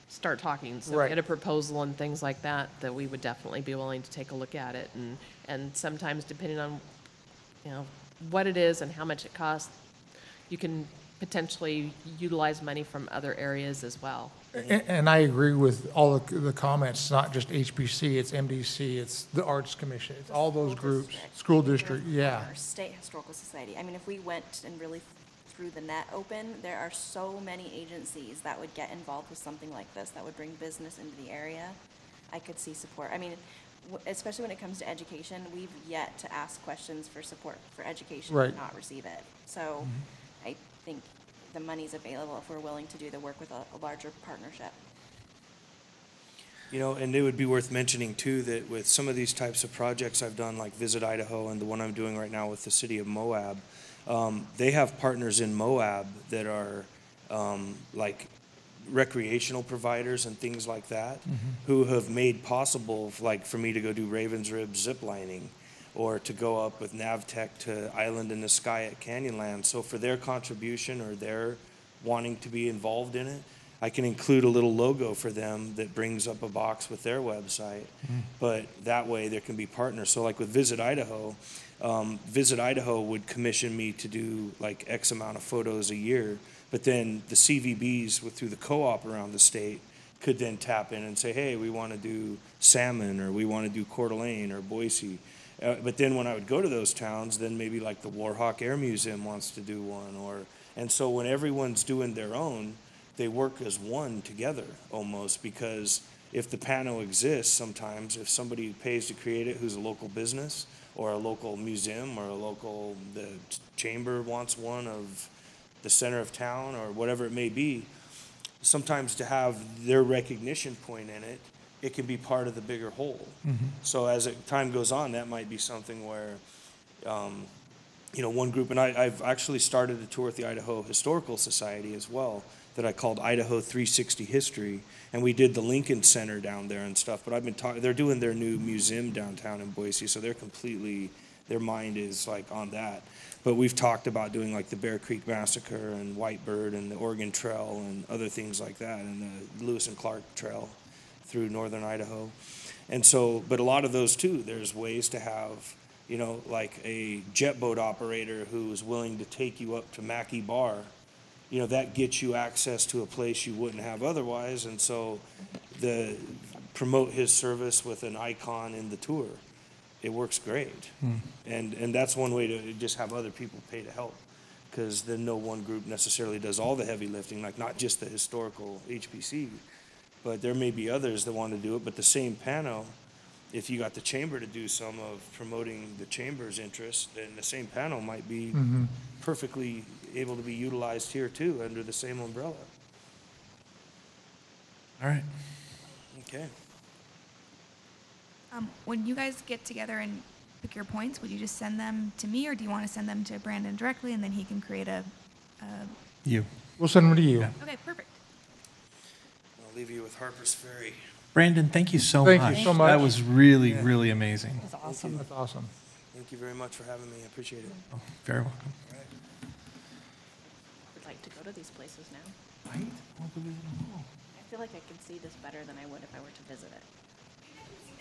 start talking. So Right. get a proposal and things like that, that we would definitely be willing to take a look at it. And sometimes depending on, you know, what it is and how much it costs, you can potentially utilize money from other areas as well. And I agree with all the comments. It's not just HBC, it's MDC, it's the Arts Commission, it's all those groups, school district, yeah. Our State Historical Society. I mean, if we went and really threw the net open, there are so many agencies that would get involved with something like this, that would bring business into the area. I could see support. I mean, especially when it comes to education, we've yet to ask questions for support for education Right. and not receive it. So I think the money's available if we're willing to do the work with a larger partnership. You know, and it would be worth mentioning too that with some of these types of projects I've done, like Visit Idaho and the one I'm doing right now with the city of Moab, they have partners in Moab that are like recreational providers and things like that, who have made possible, like for me to go do Raven's Rib zip lining, or to go up with Navtech to Island in the Sky at Canyonland. So for their contribution or their wanting to be involved in it, I can include a little logo for them that brings up a box with their website. But that way there can be partners. So like with Visit Idaho would commission me to do like X amount of photos a year. But then the CVBs through the co-op around the state could then tap in and say, hey, we want to do Salmon, or we want to do Coeur d'Alene or Boise. But then when I would go to those towns, then maybe like the Warhawk Air Museum wants to do one, and so when everyone's doing their own, they work as one together almost, because if the panel exists, sometimes if somebody pays to create it who's a local business or a local museum or the chamber wants one of the center of town or whatever it may be, sometimes to have their recognition point in it, it can be part of the bigger whole. So as time goes on, that might be something where, you know, one group, and I've actually started a tour with the Idaho Historical Society as well, that I called Idaho 360 History, and we did the Lincoln Center down there and stuff. But I've been talking, they're doing their new museum downtown in Boise, so they're completely, their mind is like on that. But we've talked about doing like the Bear Creek Massacre and Whitebird and the Oregon Trail and other things like that, and the Lewis and Clark Trail through northern Idaho. And so, but a lot of those too, there's ways to have, you know, like a jet boat operator who is willing to take you up to Mackey Bar. You know, that gets you access to a place you wouldn't have otherwise. And so promote his service with an icon in the tour. It works great. And that's one way to just have other people pay to help, because then no one group necessarily does all the heavy lifting, like not just the historical HPC, but there may be others that want to do it. But the same panel, if you got the chamber to do some of promoting the chamber's interest, then the same panel might be perfectly able to be utilized here too, under the same umbrella. All right. Okay. When you guys get together and pick your points, would you just send them to me, or do you want to send them to Brandon directly, and then he can create a You. We'll send them to you. Yeah. Okay, perfect. I'll leave you with Harper's Ferry. Brandon, thank you so Thank much. you so much. That was really, really amazing. That's awesome. That's awesome. Thank you very much for having me. I appreciate it. Oh, very welcome. All right. Would like to go to these places now. Right? I feel like I can see this better than I would if I were to visit it.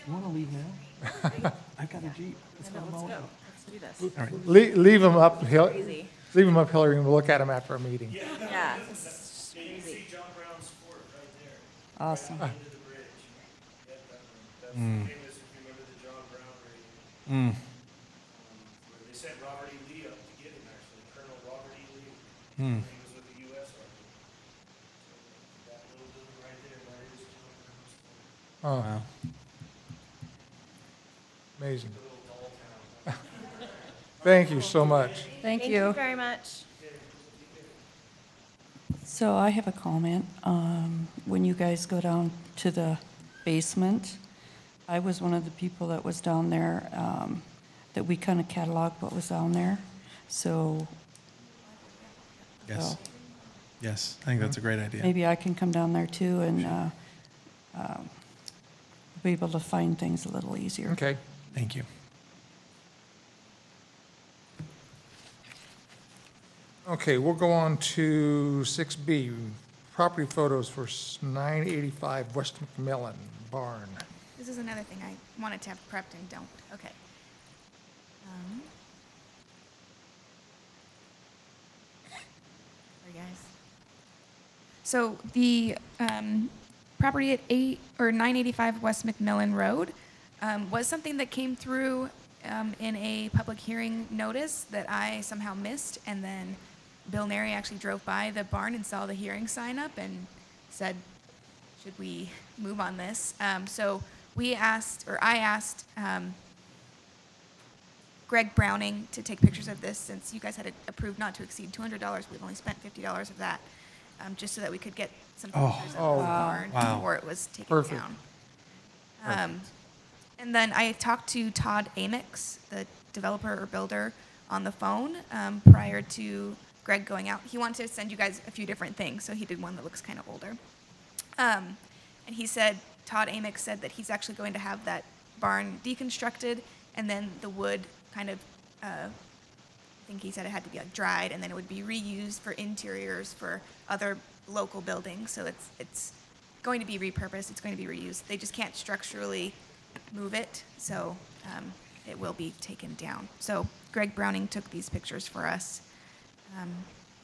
You want to leave now? I've got a Jeep. I know, let's go. Let's do this. All right. Leave them up. Crazy. Leave them up here and we'll look at them after our meeting. Yeah, this is just Yeah, you can crazy. see John Brown's fort right there. Awesome. Into the bridge. Yeah, that's famous, if you remember the John Brown raid. Where they sent Robert E. Lee up to get him, actually, Colonel Robert E. Lee. He was with the U.S. Army. So that little building right there, that is John Brown's fort. Oh, amazing. Little doll town. Thank you so much. Thank Thank you you. very much. So I have a comment. When you guys go down to the basement, I was one of the people that was down there, that we kind of cataloged what was down there. So Yes. Yes, I think that's a great idea. maybe I can come down there too and be able to find things a little easier. Okay. Thank you. Okay, we'll go on to 6B, property photos for 985 West McMillan Barn. This is another thing I wanted to have prepped and don't. Okay. Sorry, guys. So the property at 985 West McMillan Road was something that came through in a public hearing notice that I somehow missed, and then Bill Neri actually drove by the barn and saw the hearing sign up and said, should we move on this? So I asked Greg Browning to take pictures of this, since you guys had approved not to exceed $200. We've only spent $50 of that, just so that we could get some pictures of the barn Wow. before it was taken Perfect. down. And then I talked to Todd Amix, the developer or builder, on the phone prior to Greg going out. He wanted to send you guys a few different things, so he did one that looks kind of older. And he said, Todd Amix said that he's actually going to have that barn deconstructed, and then the wood kind of, I think he said it had to be like dried, and then it would be reused for interiors for other local buildings. So it's going to be repurposed, it's going to be reused. They just can't structurally move it, so it will be taken down. So Greg Browning took these pictures for us,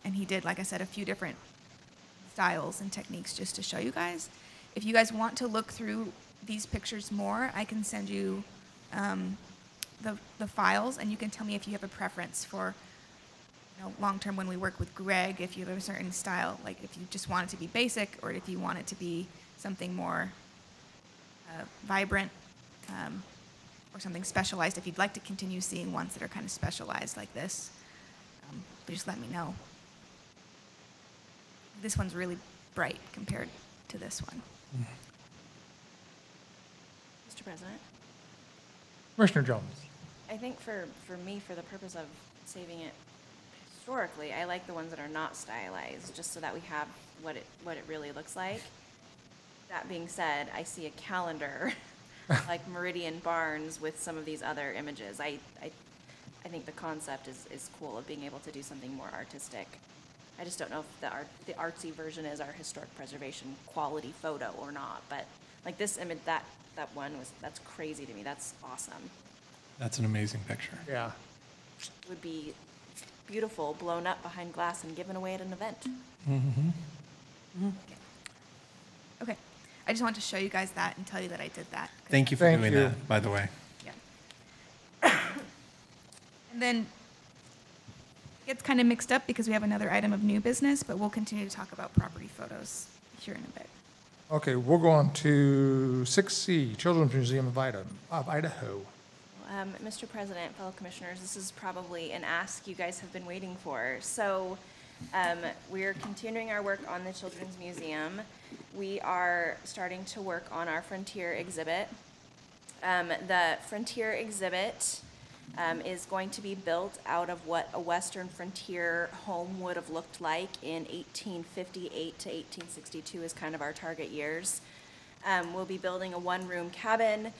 and he did, like I said, a few different styles and techniques just to show you guys. If you guys want to look through these pictures more, I can send you the files, and you can tell me if you have a preference for, long term when we work with Greg, if you have a certain style, like if you just want it to be basic, or if you want it to be something more vibrant, or something specialized. If you'd like to continue seeing ones that are kind of specialized like this, just let me know. This one's really bright compared to this one. Mr. President, Commissioner Jones. I think for me, for the purpose of saving it historically, I like the ones that are not stylized, just so that we have what it really looks like. That being said, I see a calendar like Meridian Barns with some of these other images. I think the concept is cool of being able to do something more artistic. I just don't know if the artsy version is our historic preservation quality photo or not, but like this image, that one that's crazy to me. That's awesome. That's an amazing picture. Yeah. It would be beautiful, blown up behind glass and given away at an event. Okay. I just wanted to show you guys that and tell you that I did that. Thank you for Thank doing you. that, by the way. Yeah. And then it gets kind of mixed up because we have another item of new business, but we'll continue to talk about property photos here in a bit. Okay, we'll go on to 6C, Children's Museum of Idaho. Mr. President, fellow commissioners, this is probably an ask you guys have been waiting for. So we're continuing our work on the Children's Museum. We are starting to work on our Frontier exhibit. The Frontier exhibit is going to be built out of what a Western frontier home would have looked like in 1858 to 1862 is kind of our target years. We'll be building a one-room cabin,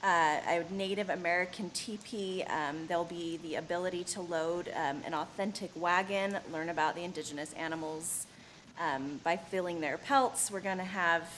a Native American teepee. There'll be the ability to load an authentic wagon, learn about the indigenous animals by filling their pelts. We're going to have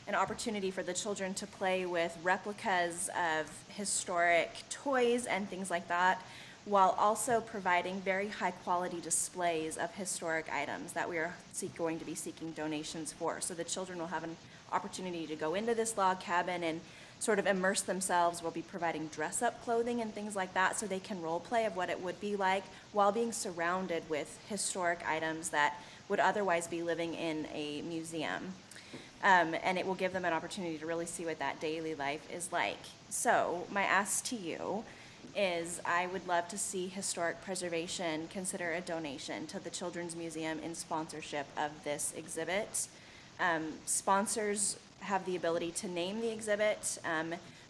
an opportunity for the children to play with replicas of historic toys and things like that. while also providing very high-quality displays of historic items that we are going to be seeking donations for. So the children will have an opportunity to go into this log cabin and sort of immerse themselves. We'll be providing dress-up clothing and things like that so they can role play of what it would be like while being surrounded with historic items that would otherwise be living in a museum. And it will give them an opportunity to really see what that daily life is like. So my ask to you is I would love to see Historic Preservation consider a donation to the Children's Museum in sponsorship of this exhibit. Sponsors have the ability to name the exhibit,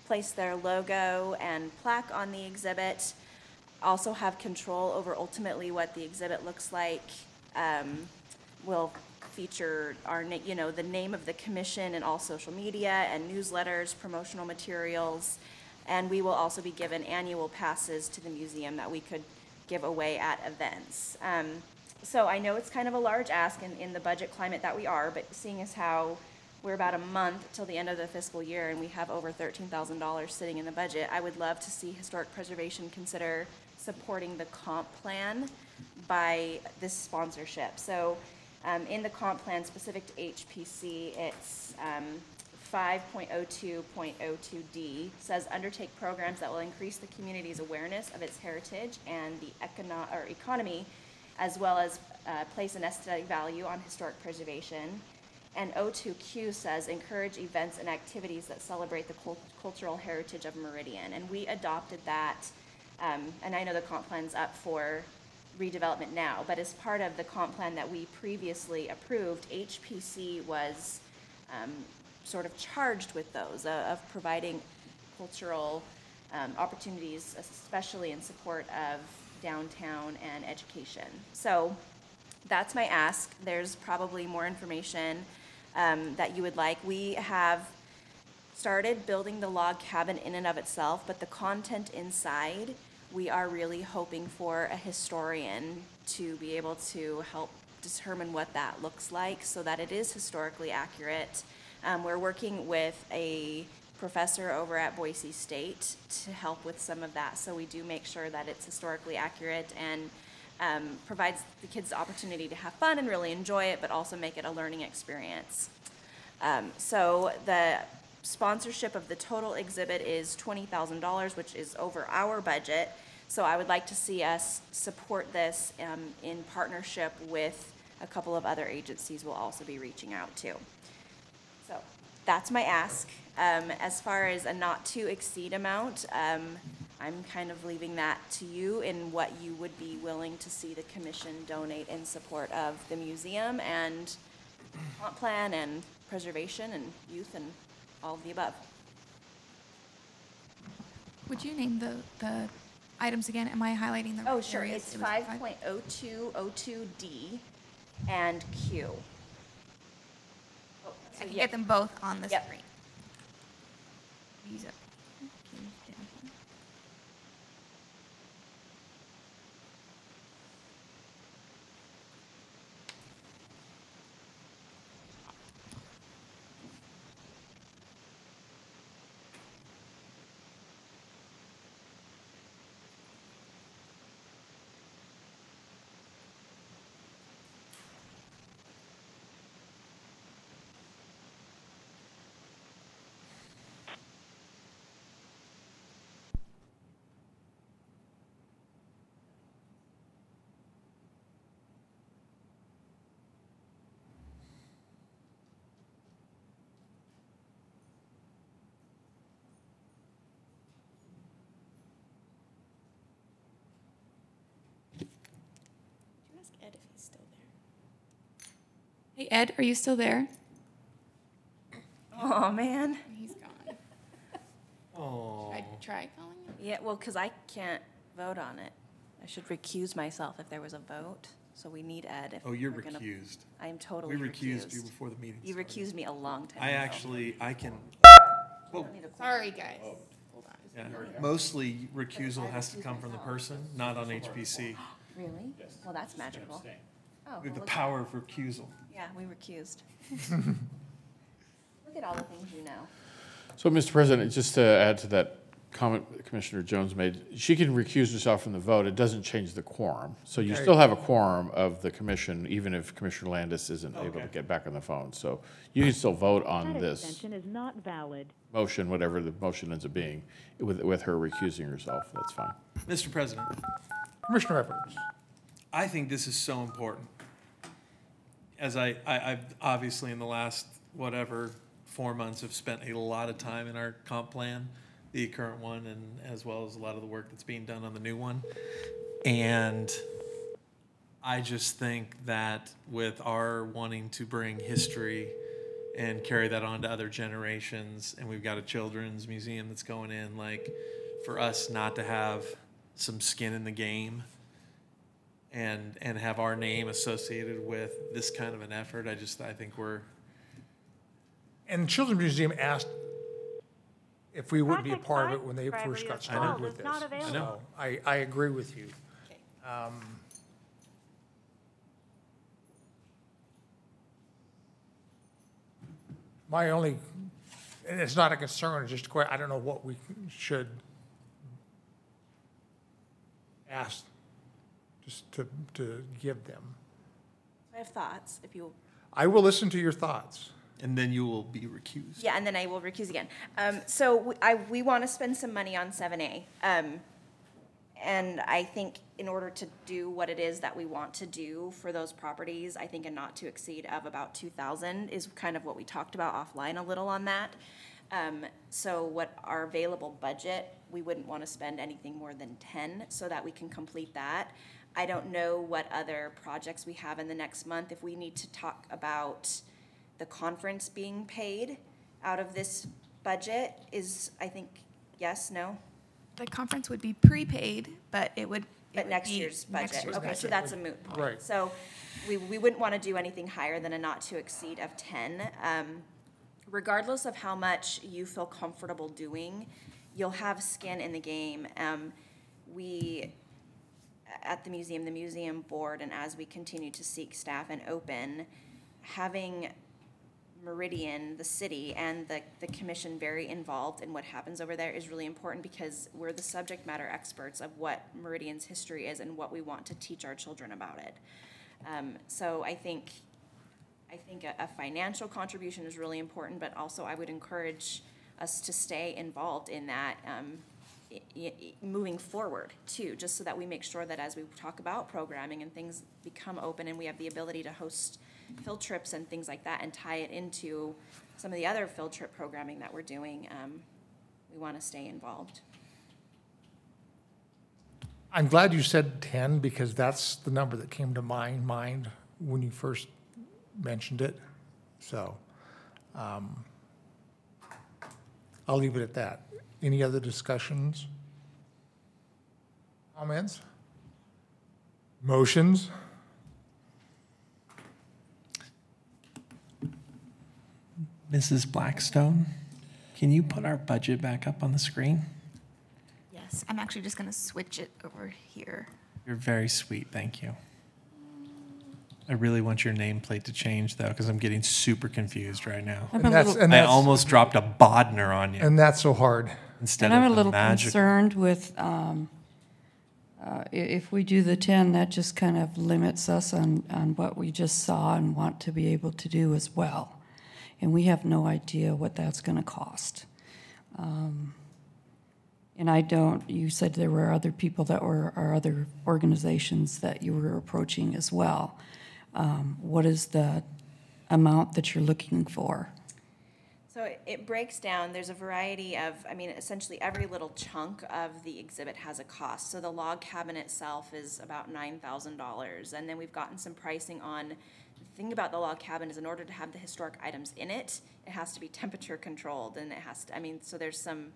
place their logo and plaque on the exhibit, also have control over ultimately what the exhibit looks like. Will feature the name of the commission in all social media and newsletters, promotional materials, and we will also be given annual passes to the museum that we could give away at events. So I know it's kind of a large ask in the budget climate that we are, but seeing as how we're about a month till the end of the fiscal year and we have over $13,000 sitting in the budget, I would love to see Historic Preservation consider supporting the comp plan by this sponsorship. So in the comp plan specific to HPC, it's 5.02.02D says undertake programs that will increase the community's awareness of its heritage and the economy, as well as place an aesthetic value on historic preservation. And O2Q says encourage events and activities that celebrate the cultural heritage of Meridian. And we adopted that, and I know the comp plan's up for redevelopment now, but as part of the comp plan that we previously approved, HPC was sort of charged with those, of providing cultural opportunities, especially in support of downtown and education. So that's my ask. There's probably more information that you would like. We have started building the log cabin in and of itself, but the content inside, we are really hoping for a historian to be able to help determine what that looks like so that it is historically accurate. We're working with a professor over at Boise State to help with some of that, so we do make sure that it's historically accurate and provides the kids the opportunity to have fun and really enjoy it, but also make it a learning experience. So the sponsorship of the total exhibit is $20,000, which is over our budget. So I would like to see us support this in partnership with a couple of other agencies we'll also be reaching out to. So that's my ask. As far as a not to exceed amount, I'm kind of leaving that to you in what you would be willing to see the commission donate in support of the museum and comp plan and preservation and youth and all of the above. Would you name the items again? Am I highlighting the right Oh, sure. areas? It's 5.0202D and Q. Oh, I so can yeah. get them both on the Yep. screen. Use it. Ask Ed if he's still there. Hey, Ed, are you still there? Oh, man. He's gone. Oh. Should I try calling him? Yeah, well, because I can't vote on it. I should recuse myself if there was a vote. So we need Ed. If Oh, you're we're gonna- recused. I am totally We recused. recused you before the meeting You started. recused me a long time I ago. I can, well, Sorry, guys. Hold on. yeah, mostly recusal has to come from the person, not on HPC. Really? Well, that's magical. Oh, We have the well, power of recusal. yeah, we recused. Look at all the things you know. So, Mr. President, just to add to that comment Commissioner Jones made, she can recuse herself from the vote. It doesn't change the quorum. So you Okay. still have a quorum of the commission, even if Commissioner Landis isn't able to get back on the phone. So you can still vote on That this extension is not valid. motion, whatever the motion ends up being, with her recusing herself. That's fine. Mr. President, Commissioner Edwards. I think this is so important. As I've obviously in the last, 4 months have spent a lot of time in our comp plan, the current one, and as well as a lot of the work that's being done on the new one. And I just think that with our wanting to bring history and carry that on to other generations, and we've got a children's museum that's going in, like, for us not to have some skin in the game and have our name associated with this kind of an effort, I think we're... And the Children's Museum asked if we wouldn't be a Project part of it Five when they Driver, first your got started call with is this. not available. So I agree with you. My only, and it's not a concern, it's just a question, I don't know what we should ask just to give them. I have thoughts, if you, I will listen to your thoughts. And then you will be recused. yeah, and then I will recuse again. So we want to spend some money on 7A. And I think in order to do what it is that we want to do for those properties, I think a not to exceed of about 2,000 is kind of what we talked about offline a little on that. So what our available budget, we wouldn't want to spend anything more than 10 so that we can complete that. I don't know what other projects we have in the next month. If we need to talk about the conference being paid out of this budget is, I think, yes, no? The conference would be prepaid, but it would. But next year's budget. Okay, so that's a moot point. Right. So we wouldn't want to do anything higher than a not to exceed of 10. Regardless of how much you feel comfortable doing, you'll have skin in the game. We, at the museum board, and as we continue to seek staff and open, having Meridian, the city, and the commission very involved in what happens over there is really important because we're the subject matter experts of what Meridian's history is and what we want to teach our children about it. So I think a financial contribution is really important, but also I would encourage us to stay involved in that moving forward too, just so that we make sure that as we talk about programming and things become open and we have the ability to host field trips and things like that and tie it into some of the other field trip programming that we're doing, we want to stay involved. I'm glad you said 10 because that's the number that came to my mind when you first mentioned it. So I'll leave it at that. Any other discussions? Comments? Motions? Mrs. Blackstone, can you put our budget back up on the screen? Yes, I'm actually just going to switch it over here. You're very sweet, thank you. I really want your nameplate to change, though, because I'm getting super confused right now. I'm a little, And I that's- almost dropped a Bodner on you And that's so hard. instead and I'm of a the little magic. concerned with, if we do the 10, that just kind of limits us on what we just saw and want to be able to do as well. And we have no idea what that's going to cost. And I don't, you said there were other people that were, or other organizations that you were approaching as well. What is the amount that you're looking for? So it breaks down, there's a variety of, I mean, essentially every little chunk of the exhibit has a cost. So the log cabin itself is about $9,000. And then we've gotten some pricing on, the thing about the log cabin is in order to have the historic items in it, it has to be temperature controlled and it has to, I mean, so there's some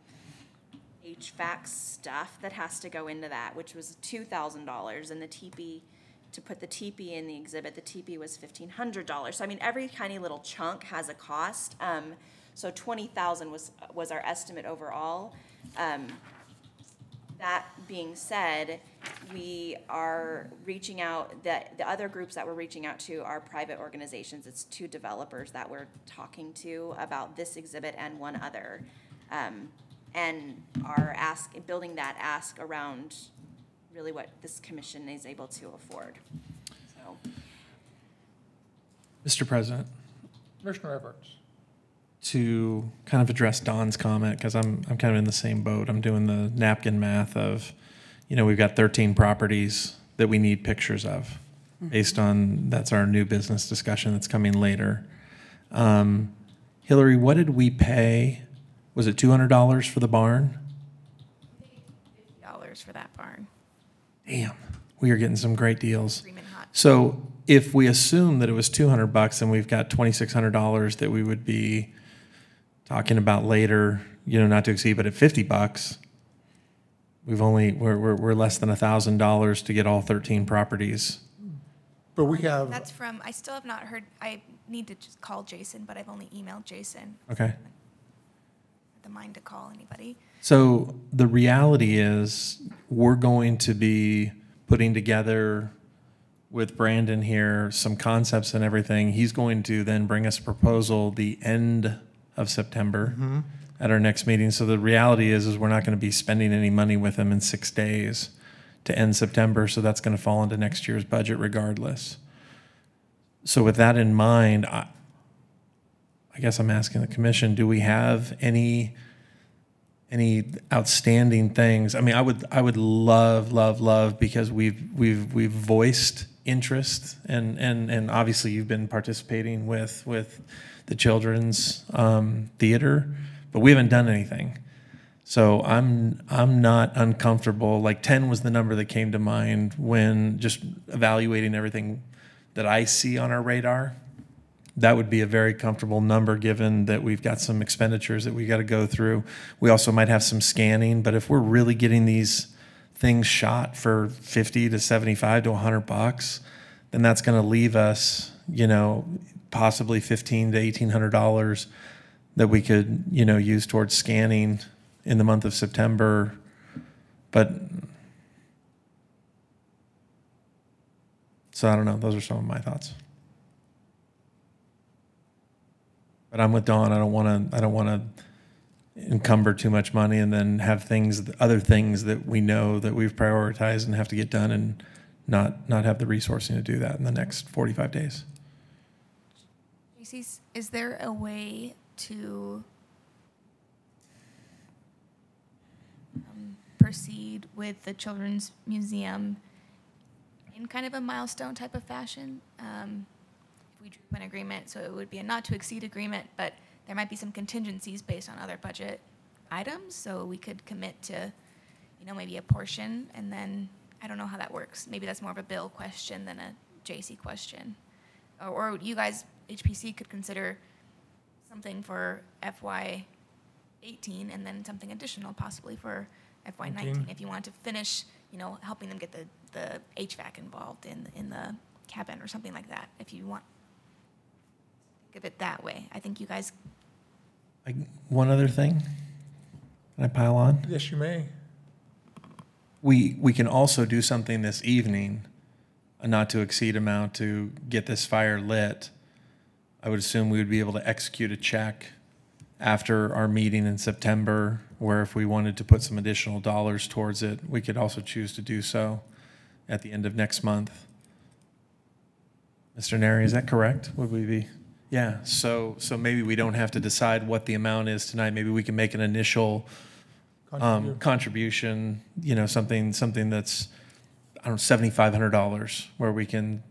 HVAC stuff that has to go into that, which was $2,000. And the teepee, to put the teepee in the exhibit, the teepee was $1,500. So I mean, every tiny little chunk has a cost. So $20,000 was our estimate overall. That being said, we are reaching out, the other groups that we're reaching out to are private organizations. It's 2 developers that we're talking to about this exhibit and one other. and are building that ask around really what this commission is able to afford. So, Mr. President, Commissioner Everts. to kind of address Don's comment, because I'm kind of in the same boat. I'm doing the napkin math of, we've got 13 properties that we need pictures of, based on, that's our new business discussion that's coming later. Hillary, what did we pay? Was it $200 for the barn? $50 for that barn. Damn, we are getting some great deals. Screaming hot. So if we assume that it was $200 and we've got $2,600 that we would be talking about later, not to exceed, but at $50, we're less than $1,000 to get all 13 properties. But we have, That's from, I still have not heard, I need to just call Jason, but I've only emailed Jason. Okay. I haven't had the mind to call anybody. So the reality is we're going to be putting together with Brandon here some concepts and everything. He's going to then bring us a proposal the end of September at our next meeting. So the reality is we're not going to be spending any money with him in 6 days to end September. So that's going to fall into next year's budget regardless. So with that in mind, I guess I'm asking the commission, do we have any outstanding things? I mean, I would love, because we've voiced interest, and obviously you've been participating with the children's theater, but we haven't done anything. So I'm not uncomfortable. Like 10 was the number that came to mind when just evaluating everything that I see on our radar. That would be a very comfortable number, given that we've got some expenditures that we got to go through. We also might have some scanning, but if we're really getting these things shot for $50 to $75 to $100, then that's going to leave us, possibly $1,500 to $1,800 that we could, use towards scanning in the month of September. But so I don't know. Those are some of my thoughts. But I'm with Dawn. I don't want to encumber too much money and then have other things that we know that we've prioritized and have to get done, and not have the resourcing to do that in the next 45 days. JC, is there a way to proceed with the Children's Museum in kind of a milestone type of fashion? If we drew an agreement, so it would be a not to exceed agreement, but there might be some contingencies based on other budget items, so we could commit to, maybe a portion, and then I don't know how that works. Maybe that's more of a Bill question than a JC question. Or you guys, HPC, could consider something for FY18 and then something additional possibly for FY19 if you want to finish, helping them get the HVAC involved in the cabin or something like that, if you want. Think of it that way. I think you guys. One other thing. Can I pile on? yes, you may. We can also do something this evening, a not to exceed amount, to get this fire lit. I would assume we would be able to execute a check after our meeting in September, where if we wanted to put some additional dollars towards it, we could also choose to do so at the end of next month. Mr. Neri, is that correct? Would we be? Yeah, so maybe we don't have to decide what the amount is tonight. Maybe we can make an initial contribution, something that's, I don't know, $7,500, where we can,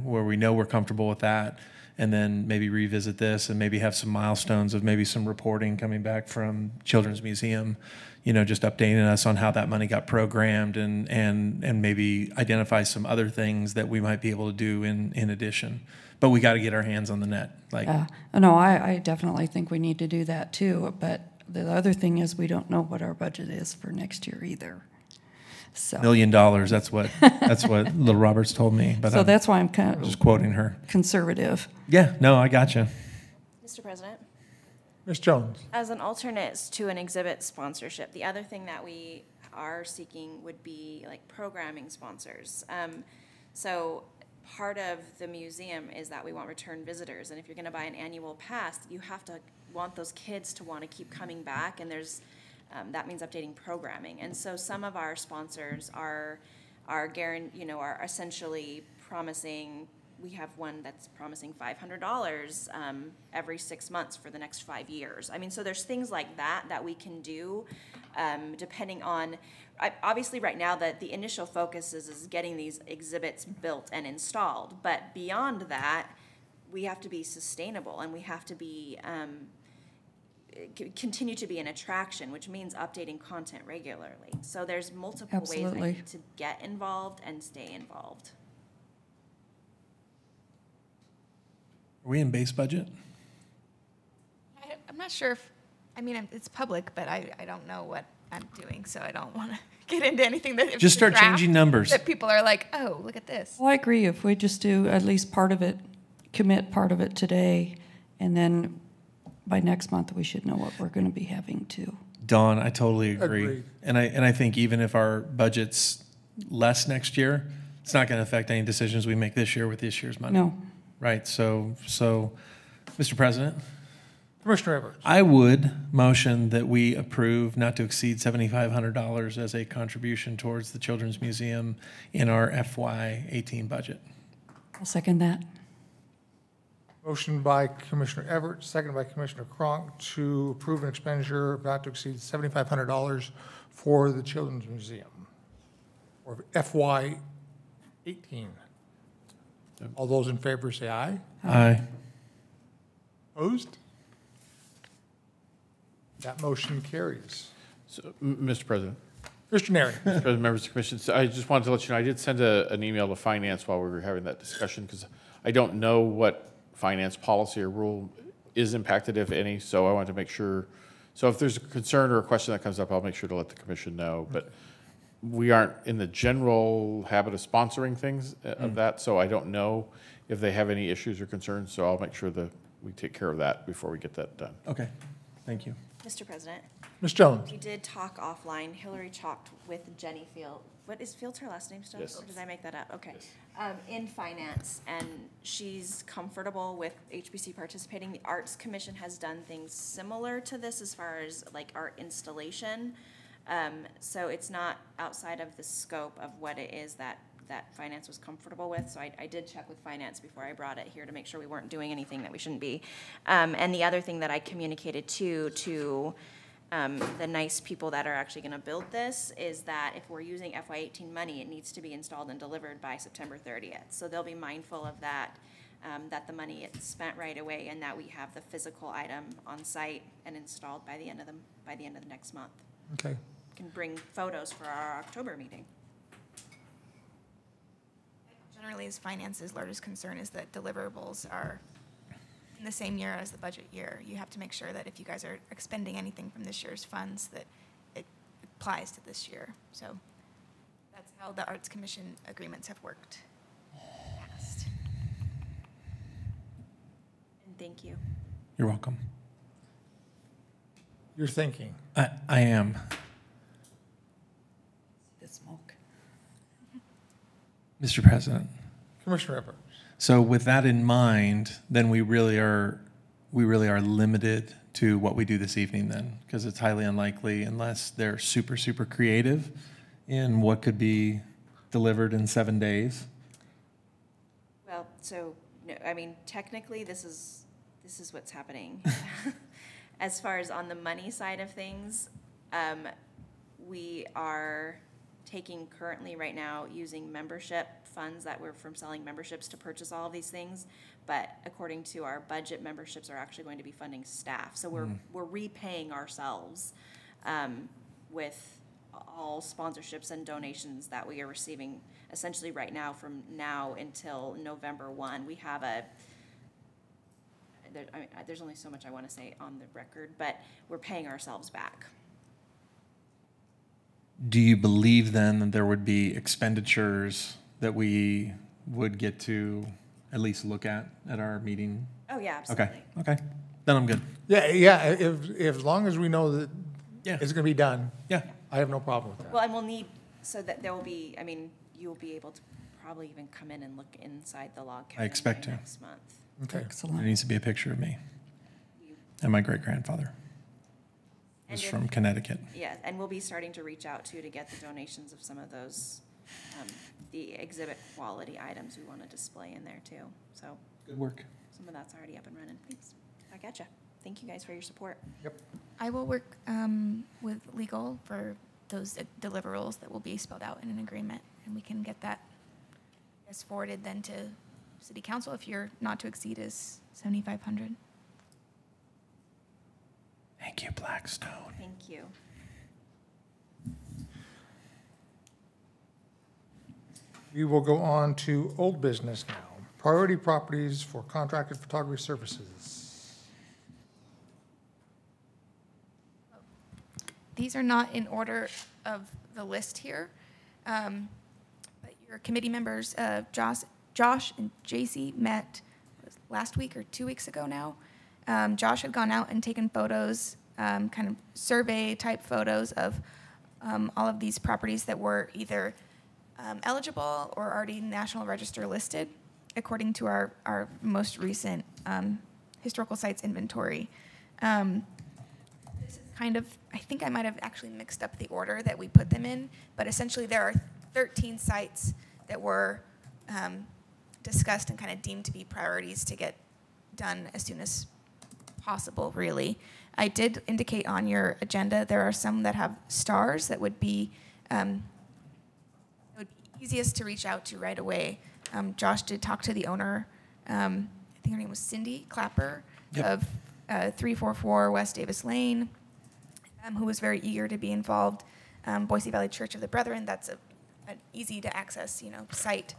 where we know we're comfortable with that, and then maybe revisit this and maybe have some milestones of maybe some reporting coming back from Children's Museum, just updating us on how that money got programmed, and maybe identify some other things that we might be able to do in addition. But we got to get our hands on the net. No, I definitely think we need to do that too. But the other thing is we don't know what our budget is for next year either. So $1 million. That's what Little Roberts told me. But so that's why I'm kind of just quoting her. Conservative. Yeah. No, I gotcha. Mr. President, Ms. Jones. as an alternate to an exhibit sponsorship, the other thing that we are seeking would be like programming sponsors. So part of the museum is that we want return visitors, and if you're going to buy an annual pass, you have to want those kids to want to keep coming back, and there's That means updating programming. And so some of our sponsors are essentially promising, we have one that's promising $500 every 6 months for the next 5 years. I mean, so there's things like that we can do depending on, obviously right now the initial focus is getting these exhibits built and installed. But beyond that, we have to be sustainable and we have to be, continue to be an attraction, which means updating content regularly. So there's multiple ways I Absolutely. need to get involved and stay involved. Are we in base budget? I'm not sure if, I mean, it's public, but I don't know what I'm doing, so I don't want to get into anything that. if Just it's a start draft, changing numbers. That people are like, oh, look at this. Well, I agree. If we just do at least part of it, commit part of it today, and then by next month, we should know what we're going to be having to. Dawn, I totally agree. Agreed. And I think even if our budget's less next year, it's not going to affect any decisions we make this year with this year's money. No. Right, so, Mr. President, Commissioner Everett. I would motion that we approve not to exceed $7,500 as a contribution towards the Children's Museum in our FY18 budget. I'll second that. Motion by Commissioner Everett, seconded by Commissioner Cronk to approve an expenditure of not to exceed $7,500 for the Children's Museum, or FY 18. All those in favor say aye. Aye. Opposed? That motion carries. So, Mr. President, Mr. Neri. Mr. President, members of the commission, so I just wanted to let you know, I did send an email to finance while we were having that discussion, because I don't know what finance policy or rule is impacted, if any, so I wanted to make sure. So if there's a concern or a question that comes up, I'll make sure to let the commission know. But we aren't in the general habit of sponsoring things of that, so I don't know if they have any issues or concerns, so I'll make sure that we take care of that before we get that done. Okay, thank you. Mr. President, Ms. Jones. we did talk offline. Hillary talked with Jenny Field. What is Field's her last name still? Yes. Or did I make that up? Okay. In finance, and she's comfortable with HBC participating. The Arts Commission has done things similar to this as far as like art installation. So it's not outside of the scope of what it is that finance was comfortable with. So I did check with finance before I brought it here to make sure we weren't doing anything that we shouldn't be. And the other thing that I communicated to the nice people that are actually gonna build this is that if we're using FY18 money, it needs to be installed and delivered by September 30th. So they'll be mindful of that, that the money is spent right away and that we have the physical item on site and installed by the end of the next month. Okay. Can bring photos for our October meeting. Generally, as finance's largest concern is that deliverables are in the same year as the budget year. You have to make sure that if you guys are expending anything from this year's funds, that it applies to this year. So that's how the Arts Commission agreements have worked. Past. And thank you. You're welcome. You're thinking. I am. The smoke. Mr. President. Commissioner Everett. So with that in mind, then we really are limited to what we do this evening then, because it's highly unlikely unless they're super, super creative in what could be delivered in 7 days. Well, so, no, I mean, technically, this is what's happening. As far as on the money side of things, we are taking currently right now using membership funds that were from selling memberships to purchase all of these things. But according to our budget, memberships are actually going to be funding staff. So we're repaying ourselves with all sponsorships and donations that we are receiving essentially right now from now until November 1. We have there's only so much I want to say on the record, but we're paying ourselves back. Do you believe then that there would be expenditures that we would get to at least look at our meeting? Oh, yeah, absolutely. Okay, then I'm good. Yeah, if as long as we know that Yeah. it's gonna be done, Yeah. I have no problem with that. Well, and we'll need, so that there will be, I mean, you'll be able to probably even come in and look inside the log cabin expect by to. next month. Okay. There Excellent. needs to be a picture of me and my great-grandfather. And is if- from Connecticut. Yeah, and we'll be starting to reach out to get the donations of some of those, the exhibit quality items we want to display in there too. So Good work. some of that's already up and running. Thanks. Back at ya. Thank you guys for your support. Yep. I will work with legal for those deliverables that will be spelled out in an agreement, and we can get that forwarded then to City Council if your not to exceed is 7,500. Thank you, Blackstone. Thank you. We will go on to old business now. Priority properties for contracted photography services. These are not in order of the list here, but your committee members, Josh and JC met last week or 2 weeks ago now. Josh had gone out and taken photos, kind of survey-type photos of all of these properties that were either eligible or already National Register listed, according to our most recent historical sites inventory. This is kind of, I think I might have actually mixed up the order that we put them in, but essentially there are 13 sites that were discussed and kind of deemed to be priorities to get done as soon as possible, really. I did indicate on your agenda there are some that have stars that would be easiest to reach out to right away. Josh did talk to the owner. I think her name was Cindy Clapper of 344 West Davis Lane, who was very eager to be involved. Boise Valley Church of the Brethren, that's an easy to access, site.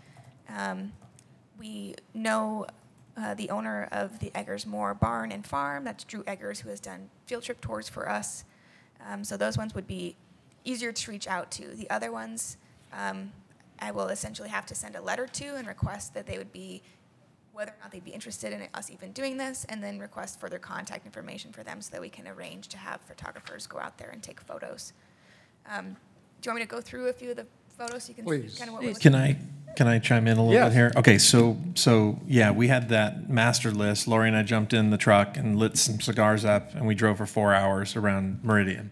We know the owner of the Eggers Moore Barn and Farm. That's Drew Eggers, who has done field trip tours for us. So those ones would be easier to reach out to. The other ones, I will essentially have to send a letter to and request that they would be, whether or not they'd be interested in us even doing this, and then request further contact information for them so that we can arrange to have photographers go out there and take photos. Do you want me to go through a few of the photos so you can Please. see kind of what we're looking Can I chime in a little Yes. bit here? Okay, so yeah, we had that master list. Lori and I jumped in the truck and lit some cigars up, and we drove for 4 hours around Meridian.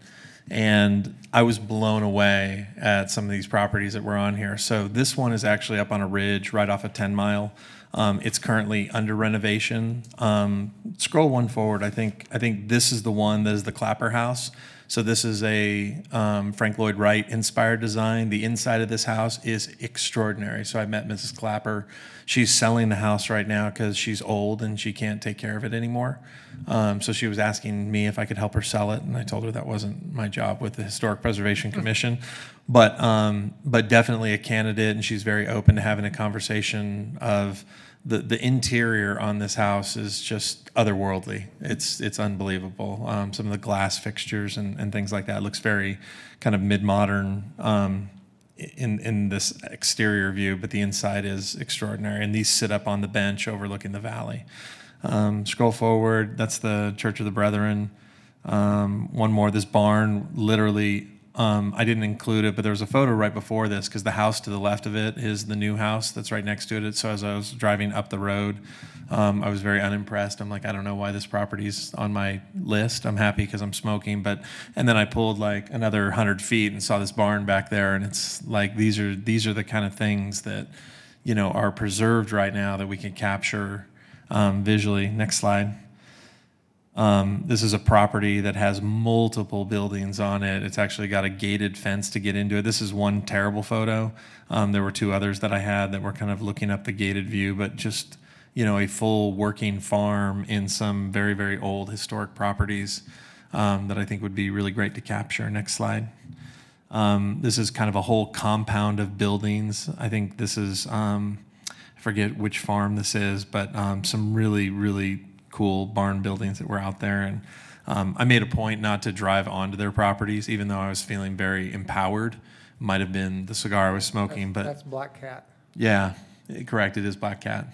And I was blown away at some of these properties that were on here. So this one is actually up on a ridge right off of 10 Mile. It's currently under renovation. Scroll one forward. I think this is the one that is the Clapper House. So this is a Frank Lloyd Wright inspired design. The inside of this house is extraordinary. So I met Mrs. Clapper. She's selling the house right now because she's old and she can't take care of it anymore. So she was asking me if I could help her sell it, and I told her that wasn't my job with the Historic Preservation Commission. But definitely a candidate, and she's very open to having a conversation of the interior on this house is just otherworldly. It's unbelievable. Some of the glass fixtures and things like that looks very kind of mid-modern in this exterior view, but the inside is extraordinary. And these sit up on the bench overlooking the valley. Scroll forward. That's the Church of the Brethren. One more. This barn, literally, I didn't include it, but there was a photo right before this because the house to the left of it is the new house that's right next to it. So as I was driving up the road, I was very unimpressed. I'm like, I don't know why this property's on my list. I'm happy because I'm smoking, and then I pulled like another 100 feet and saw this barn back there, and it's like these are the kind of things that are preserved right now that we can capture visually. Next slide. This is a property that has multiple buildings on it. It's actually got a gated fence to get into it. This is one terrible photo. There were two others that I had that were kind of looking up the gated view, but just, a full working farm in some very, very old historic properties that I think would be really great to capture. Next slide. This is kind of a whole compound of buildings. I think this is, I forget which farm this is, but some really, really cool barn buildings that were out there. And I made a point not to drive onto their properties, even though I was feeling very empowered. Might have been the cigar I was smoking, but That's Black Cat. yeah, correct. It is Black Cat.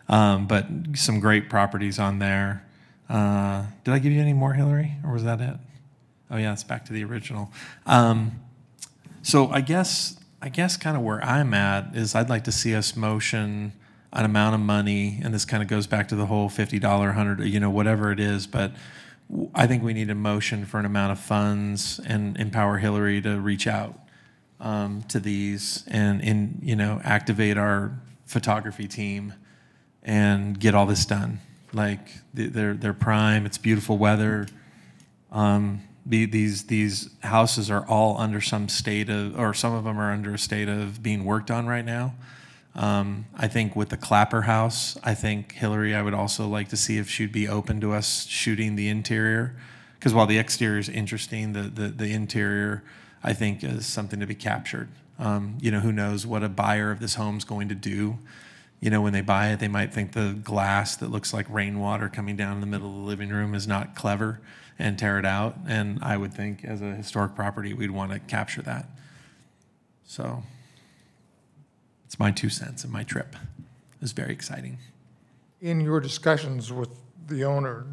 But some great properties on there. Did I give you any more, Hillary, or was that it? Oh yeah, it's back to the original. So I guess kind of where I'm at is I'd like to see us motion an amount of money, and this kind of goes back to the whole $50, $100, whatever it is, but I think we need a motion for an amount of funds and empower Hillary to reach out to these and activate our photography team and get all this done. Like they're prime. It's beautiful weather. These houses are all under some state of, or some of them are under a state of being worked on right now. I think with the Clapper house, I think Hillary, I would also like to see if she'd be open to us shooting the interior, because while the exterior is interesting, the interior, I think, is something to be captured. Who knows what a buyer of this home's going to do. When they buy it, they might think the glass that looks like rainwater coming down in the middle of the living room is not clever and tear it out. And I would think as a historic property, we'd want to capture that. So it's my 2 cents, and my trip is very exciting. In your discussions with the owner,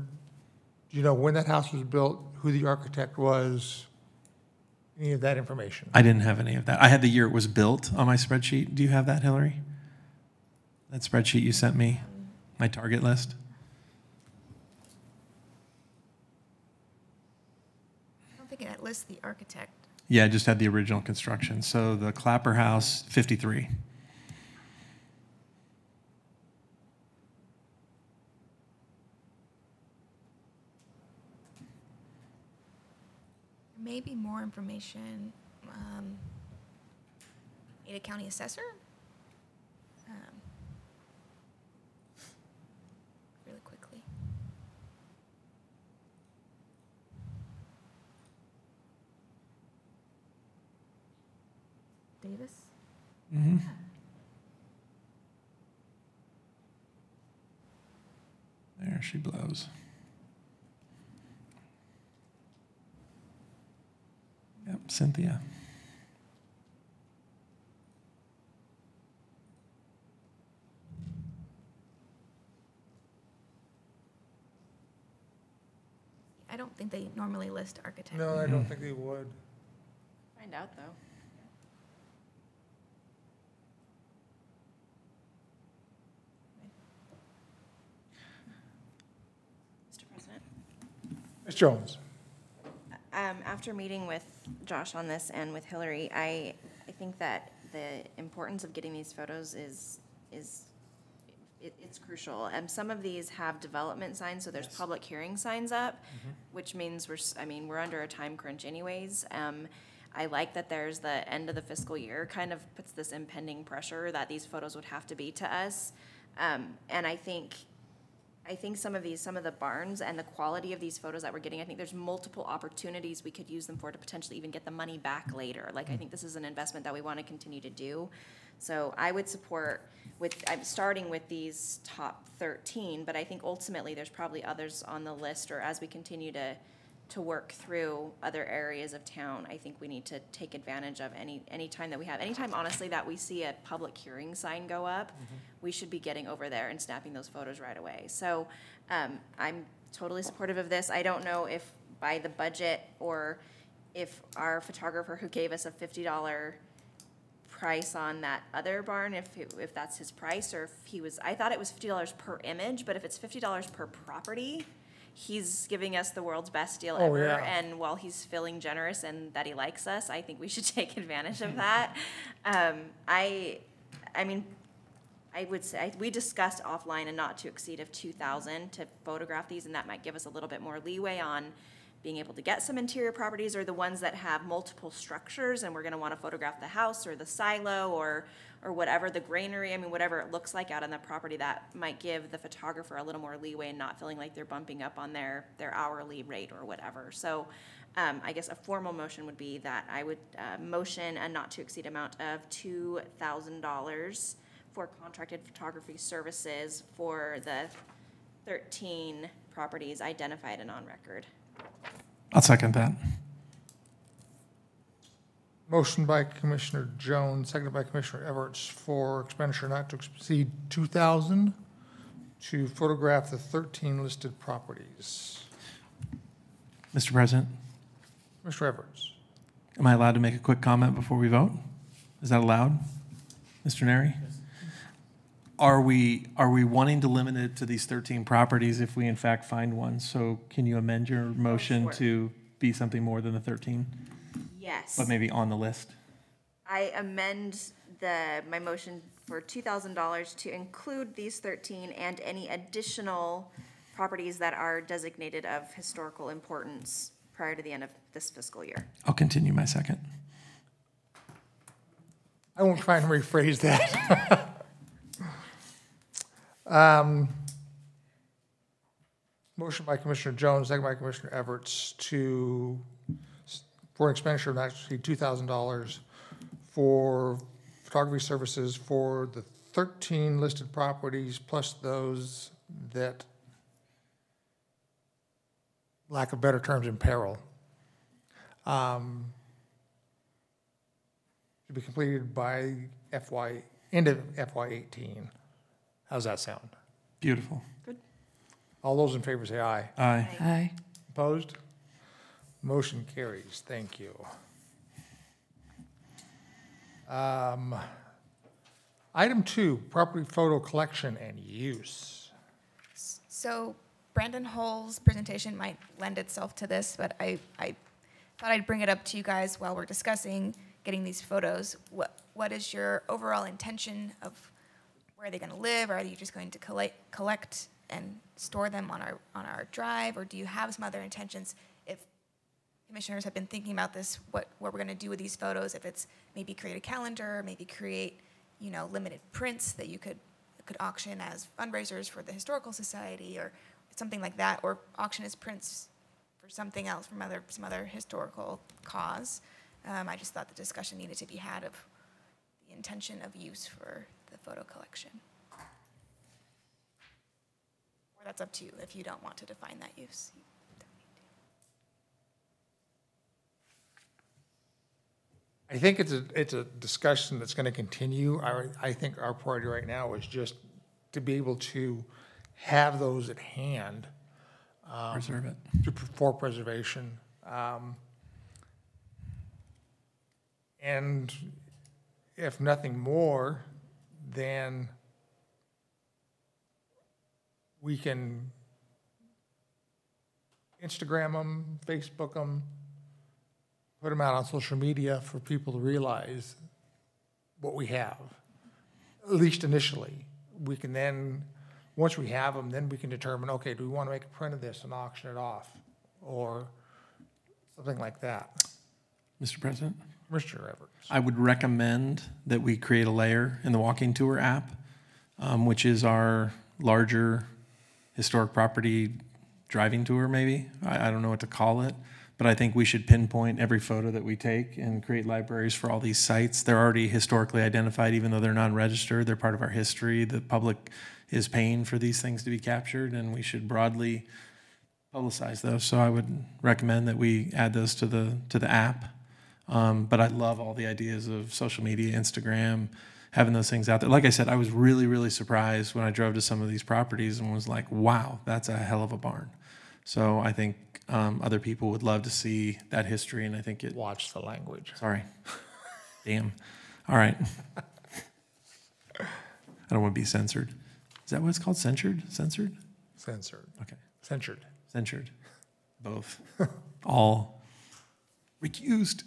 do you know when that house was built, who the architect was, any of that information? I didn't have any of that. I had the year it was built on my spreadsheet. Do you have that, Hillary? That spreadsheet you sent me, my target list? I don't think it lists the architect. Yeah, I just had the original construction. So the Clapper house, 53. Maybe more information. Ada County Assessor? Really quickly. Davis? Mm-hmm. There she blows. Yep, Cynthia. I don't think they normally list architect. No, I don't think they would. Find out, though. Mr. President? Ms. Jones? After meeting with Josh on this and with Hillary, I think that the importance of getting these photos it's crucial. Some of these have development signs, so there's public hearing signs up, which means we're under a time crunch anyways. I like that there's the end of the fiscal year, kind of puts this impending pressure that these photos would have to be to us. And I think some of the barns and the quality of these photos that we're getting, I think there's multiple opportunities we could use them for to potentially even get the money back later. Like, I think this is an investment that we want to continue to do. So I would support I'm starting with these top 13, but I think ultimately there's probably others on the list, or as we continue to work through other areas of town, I think we need to take advantage of any time that we have. Anytime, honestly, that we see a public hearing sign go up, we should be getting over there and snapping those photos right away. So I'm totally supportive of this. I don't know if by the budget, or if our photographer who gave us a $50 price on that other barn, if that's his price, or if I thought it was $50 per image, but if it's $50 per property, he's giving us the world's best deal ever. Yeah. And while he's feeling generous and that he likes us, I think we should take advantage of that. I would say we discussed offline a not to exceed of 2,000 to photograph these, and that might give us a little bit more leeway on being able to get some interior properties, or the ones that have multiple structures and we're going to want to photograph the house or the silo or whatever, the granary, whatever it looks like out on the property. That might give the photographer a little more leeway and not feeling like they're bumping up on their hourly rate or whatever. So I guess a formal motion would be that I would motion a not to exceed amount of $2,000 for contracted photography services for the 13 properties identified and on record. I'll second that. Motion by Commissioner Jones, seconded by Commissioner Everts, for expenditure not to exceed $2,000 to photograph the 13 listed properties. Mr. President, Mr. Everts? am I allowed to make a quick comment before we vote? Is that allowed? Mr. Neri? are we wanting to limit it to these 13 properties if we in fact find one? So can you amend your motion sure. to be something more than the 13, Yes. but maybe on the list? I amend my motion for $2,000 to include these 13 and any additional properties that are designated of historical importance prior to the end of this fiscal year. I'll continue my second. I won't try and rephrase that. Motion by Commissioner Jones, second by Commissioner Everts for an expenditure of actually $2,000 for photography services for the 13 listed properties plus those that, lack of better terms, in peril. To be completed by end of FY18. How's that sound? Beautiful. Good. All those in favor say aye. Aye. Aye. Opposed? Motion carries. Thank you. Item 2, property photo collection and use. So Brandon Hull's presentation might lend itself to this, but I thought I'd bring it up to you guys while we're discussing getting these photos. What is your overall intention of where are they going to live? Are you just going to collect and store them on our drive, or do you have some other intentions? If commissioners have been thinking about this, what we're going to do with these photos, if it's maybe create a calendar, maybe create, limited prints that you could auction as fundraisers for the Historical Society or something like that, or auction as prints for something else from some other historical cause. I just thought the discussion needed to be had of the intention of use for the photo collection. Or that's up to you if you don't want to define that use. You don't need to. I think it's a discussion that's going to continue. I think our priority right now is just to be able to have those at hand. Preserve it. For preservation. And if nothing more, then we can Instagram them, Facebook them, put them out on social media for people to realize what we have, at least initially. We can then, once we have them, then we can determine, okay, do we want to make a print of this and auction it off, or something like that. Mr. President? Mr. Everts. I would recommend that we create a layer in the Walking Tour app, which is our larger historic property driving tour, maybe. I don't know what to call it, but I think we should pinpoint every photo that we take and create libraries for all these sites. They're already historically identified, even though they're non-registered. They're part of our history. The public is paying for these things to be captured, and we should broadly publicize those. So I would recommend that we add those to the app. But I love all the ideas of social media, Instagram, having those things out there. Like I said, I was really, really surprised when I drove to some of these properties and was like, wow, that's a hell of a barn. So I think other people would love to see that history, and I think it... Watch the language. Sorry. Damn. All right. I don't want to be censored. Is that what it's called? Censured? Censored? Censored. Okay. Censured. Censured. Both. All recused.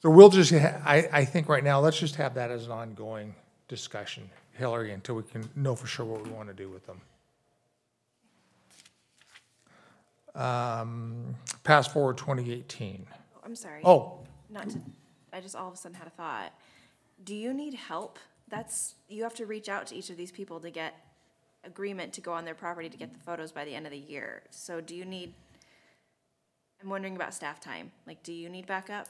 So we'll just, I think right now, let's just have that as an ongoing discussion, Hillary, until we can know for sure what we want to do with them. Pass forward 2018. Oh, I'm sorry. Oh, I just all of a sudden had a thought. Do you need help? You have to reach out to each of these people to get agreement to go on their property to get the photos by the end of the year. So do you need, I'm wondering about staff time. Like, do you need backup?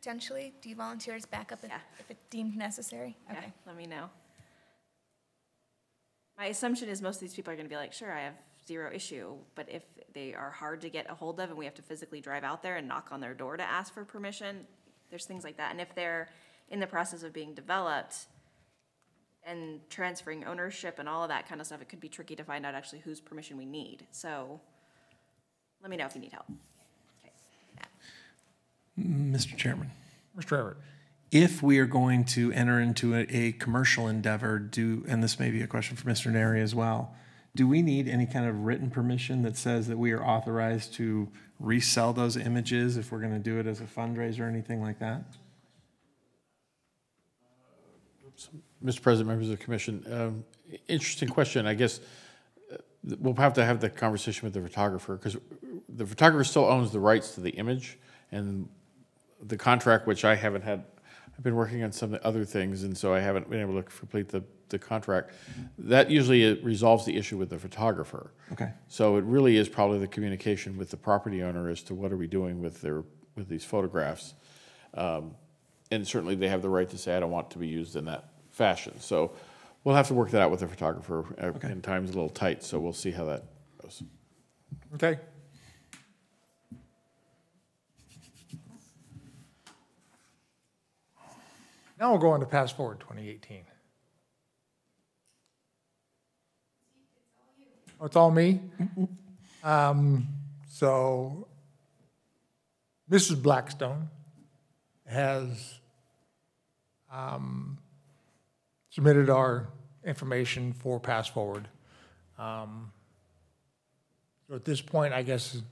Potentially, do you volunteer as backup Yeah. if it's deemed necessary? Yeah, Okay. let me know. My assumption is most of these people are gonna be like, sure, I have zero issue, but if they are hard to get a hold of and we have to physically drive out there and knock on their door to ask for permission, there's things like that. And if they're in the process of being developed and transferring ownership and all of that kind of stuff, it could be tricky to find out actually whose permission we need. So let me know if you need help. Mr. Chairman, Mr. Everett? if we are going to enter into a commercial endeavor, and this may be a question for Mr. Neri as well, do we need any kind of written permission that says that we are authorized to resell those images if we're going to do it as a fundraiser or anything like that? Mr. President, members of the commission, interesting question. I guess we'll have to have the conversation with the photographer, because the photographer still owns the rights to the image, and the contract, which I haven't had, I've been working on some other things, and so I haven't been able to complete the contract. That usually resolves the issue with the photographer. Okay. So it really is probably the communication with the property owner as to what are we doing with these photographs. And certainly they have the right to say, I don't want it to be used in that fashion. So we'll have to work that out with the photographer. Okay. And time's a little tight, so we'll see how that goes. Okay. Now we'll go on to Pass Forward 2018. Oh, it's all me? So Mrs. Blackstone has submitted our information for Pass Forward. So at this point, I guess,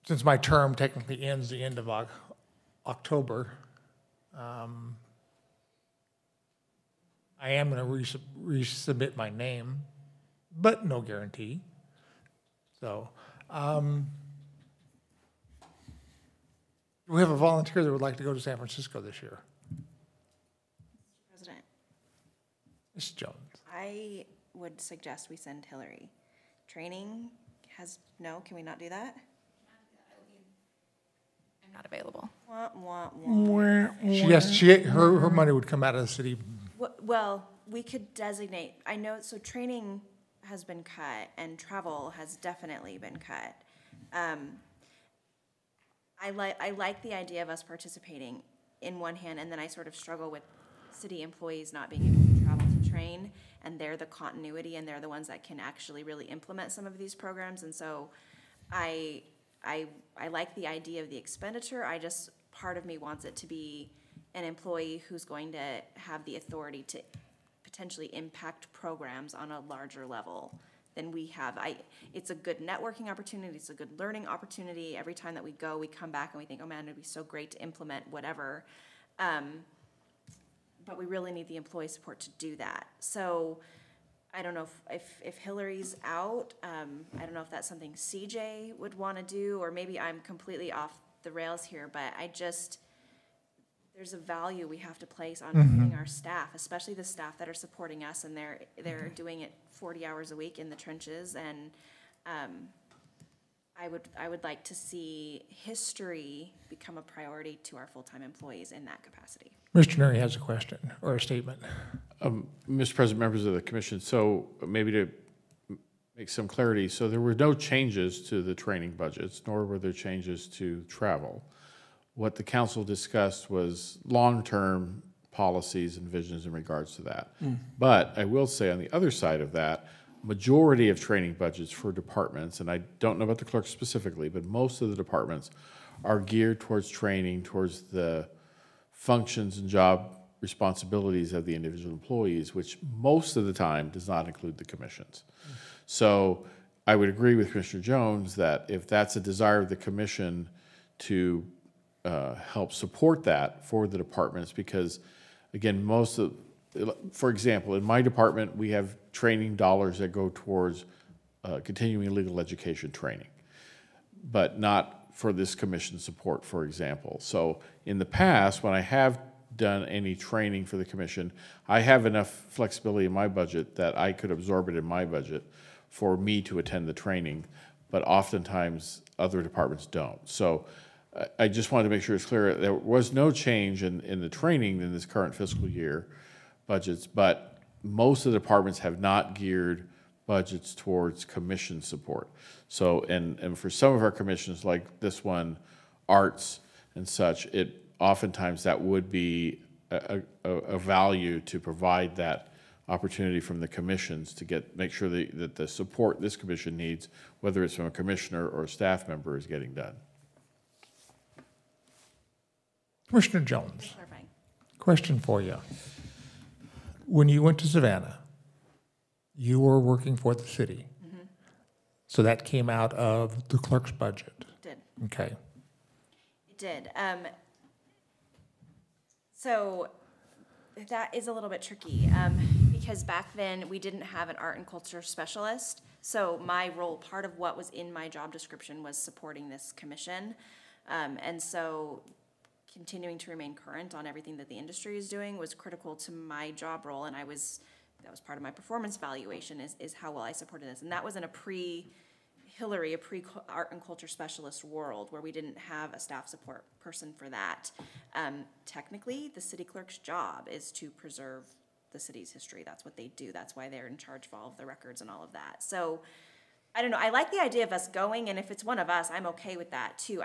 since my term technically ends the end of October, I am going to resubmit my name, but no guarantee. So, we have a volunteer that would like to go to San Francisco this year. President, Ms. Jones. I would suggest we send Hillary. Training can we not do that? I'm not available. Wah, wah, wah. Her money would come out of the city. Well, we could designate, I know, so training has been cut and travel has definitely been cut. I like the idea of us participating in one hand, and then I sort of struggle with city employees not being able to travel to train, and they're the continuity, and they're the ones that can actually really implement some of these programs. And so I like the idea of the expenditure. Part of me wants it to be an employee who's going to have the authority to potentially impact programs on a larger level than we have. It's a good networking opportunity. It's a good learning opportunity. Every time that we go, we come back and we think, oh man, it'd be so great to implement whatever. But we really need the employee support to do that. So I don't know if Hillary's out. I don't know if that's something CJ would want to do, or maybe I'm completely off the rails here, but there's a value we have to place on training our staff, especially the staff that are supporting us, and they're doing it 40 hours a week in the trenches. And I would like to see history become a priority to our full-time employees in that capacity. Mr. Neri has a question or a statement. Mr. President, members of the commission, so maybe to make some clarity, so there were no changes to the training budgets, nor were there changes to travel. What the council discussed was long-term policies and visions in regards to that. But I will say on the other side of that, majority of training budgets for departments, and I don't know about the clerks specifically, but most of the departments are geared towards training, towards the functions and job responsibilities of the individual employees, which most of the time does not include the commissions. So I would agree with Commissioner Jones that if that's a desire of the commission to help support that for the departments, because again, for example, in my department, we have training dollars that go towards continuing legal education training, but not for this commission support, for example. So in the past, when I have done any training for the commission, I have enough flexibility in my budget that I could absorb it in my budget for me to attend the training, but oftentimes other departments don't. So I just wanted to make sure it's clear there was no change in the training in this current fiscal year budgets, but most of the departments have not geared budgets towards commission support. So, and for some of our commissions like this one, arts and such, oftentimes that would be a value to provide that opportunity from the commissions to make sure that the support this commission needs, whether it's from a commissioner or a staff member, is getting done. Commissioner Jones, Clarifying. question for you. When you went to Savannah, you were working for the city. So that came out of the clerk's budget. It did. Okay. It did. So that is a little bit tricky because back then we didn't have an art and culture specialist. So my role, part of what was in my job description was supporting this commission. And so continuing to remain current on everything that the industry is doing was critical to my job role. And that was part of my performance evaluation is how well I supported this. And that was in a pre-Hillary, a pre-art and culture specialist world where we didn't have a staff support person for that. Technically, the city clerk's job is to preserve the city's history. That's what they do. That's why they're in charge of all of the records and all of that. So, I don't know. I like the idea of us going, and if it's one of us, I'm okay with that too.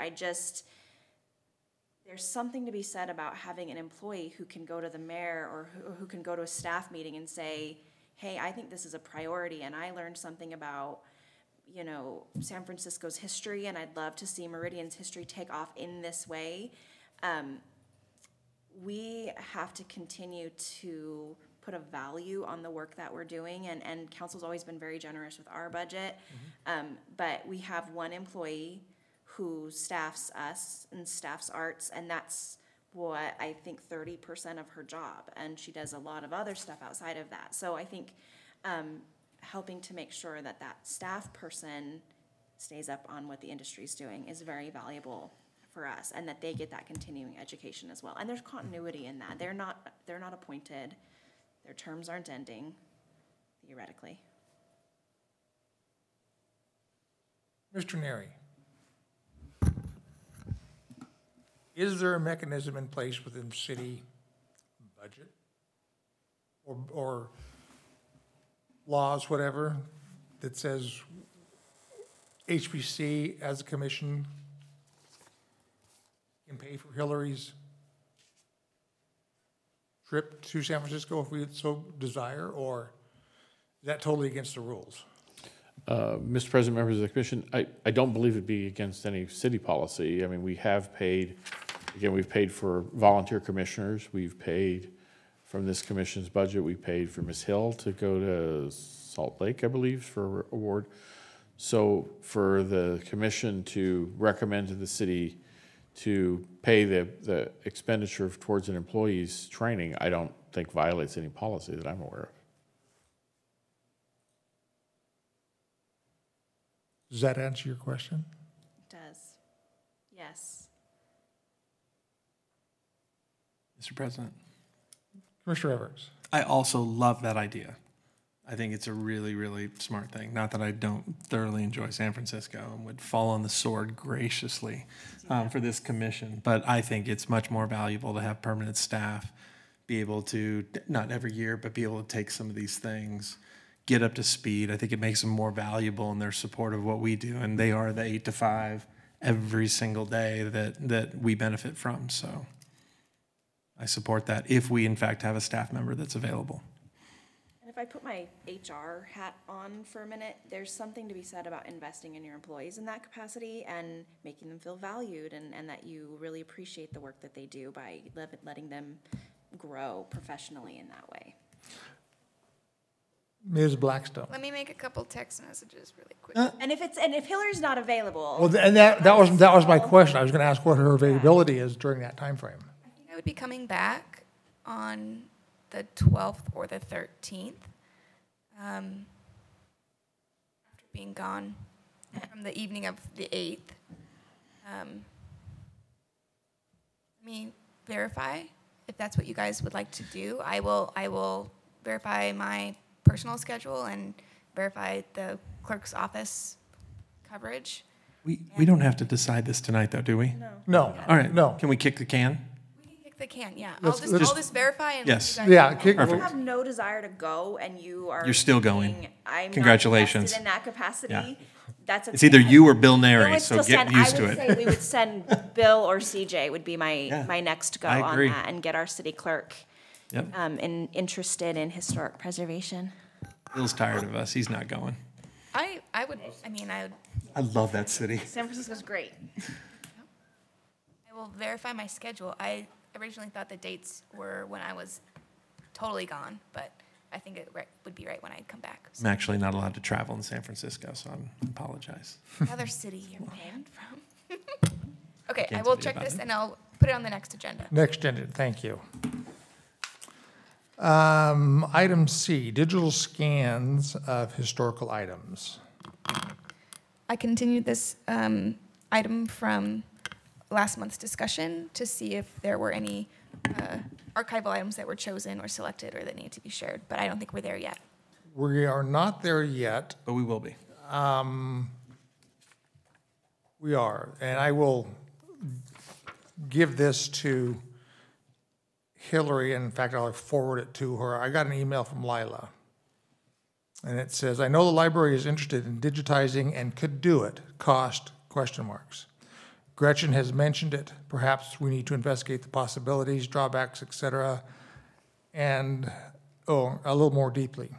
There's something to be said about having an employee who can go to the mayor or who can go to a staff meeting and say, hey, I think this is a priority, and I learned something about, you know, San Francisco's history, and I'd love to see Meridian's history take off in this way. We have to continue to put a value on the work that we're doing, and council's always been very generous with our budget. But we have one employee who staffs us and staffs arts, and that's what I think 30% of her job, and she does a lot of other stuff outside of that. So I think helping to make sure that that staff person stays up on what the industry's doing is very valuable for us, and that they get that continuing education as well. And there's continuity in that. They're not appointed. Their terms aren't ending, theoretically. Mr. Neri, is there a mechanism in place within city budget or laws, whatever, that says HPC as a commission can pay for Hillary's trip to San Francisco if we so desire, or is that totally against the rules? Mr. President, members of the commission, I don't believe it'd be against any city policy. I mean, we have paid, again, we've paid for volunteer commissioners. We've paid from this commission's budget. We paid for Ms. Hill to go to Salt Lake, I believe, for award. So for the commission to recommend to the city to pay the expenditure towards an employee's training, I don't think violates any policy that I'm aware of. Does that answer your question? It does. Yes. Mr. President, Commissioner Evers? I also love that idea. I think it's a really, really smart thing. Not that I don't thoroughly enjoy San Francisco and would fall on the sword graciously for this commission, but I think it's much more valuable to have permanent staff be able to, not every year, but be able to take some of these things, get up to speed. I think it makes them more valuable in their support of what we do, and they are the 8 to 5 every single day that we benefit from. So I support that if we, in fact, have a staff member that's available. If I put my HR hat on for a minute, there's something to be said about investing in your employees in that capacity and making them feel valued, and that you really appreciate the work that they do by letting them grow professionally in that way. Ms. Blackstone? Let me make a couple text messages really quick. And if Hillary's not available, Well, and that was my question. I was going to ask what her availability is during that time frame. I think I would be coming back on the 12th or the 13th, after being gone from the evening of the 8th. Let me verify if that's what you guys would like to do. I will verify my personal schedule and verify the clerk's office coverage. We don't have to decide this tonight, though, do we? No. All right. No. Can we kick the can? They can, yeah. Let's- I'll just verify and Yes. let you guys Yeah, know. kick- if you have no desire to go and you are You're still going. thinking, I'm Congratulations. not invested in that capacity, Yeah. that's okay. It's either you or Bill It Neri, would so still get send- used I to would say it. we would send Bill or CJ would be Yeah, my next go I on agree. that, and get our city clerk Yep. interested in historic preservation. Bill's tired of us. He's not going. I would I love that city. San Francisco's great. I will verify my schedule. I originally thought the dates were when I was totally gone, but I think it would be right when I'd come back. I'm actually not allowed to travel in San Francisco, so I apologize. Another city you're banned from. Okay, I Can't will tell you check about this it. and I'll put it on the next agenda. Next agenda, thank you. Item C, digital scans of historical items. I continued this item from last month's discussion to see if there were any archival items that were chosen or selected or that needed to be shared, but I don't think we're there yet. We are not there yet. But we will be. We are, and I will give this to Hillary, and in fact, I'll forward it to her. I got an email from Lila, and it says, I know the library is interested in digitizing and could do it. Cost, question marks. Gretchen has mentioned it. Perhaps we need to investigate the possibilities, drawbacks, et cetera, and, a little more deeply.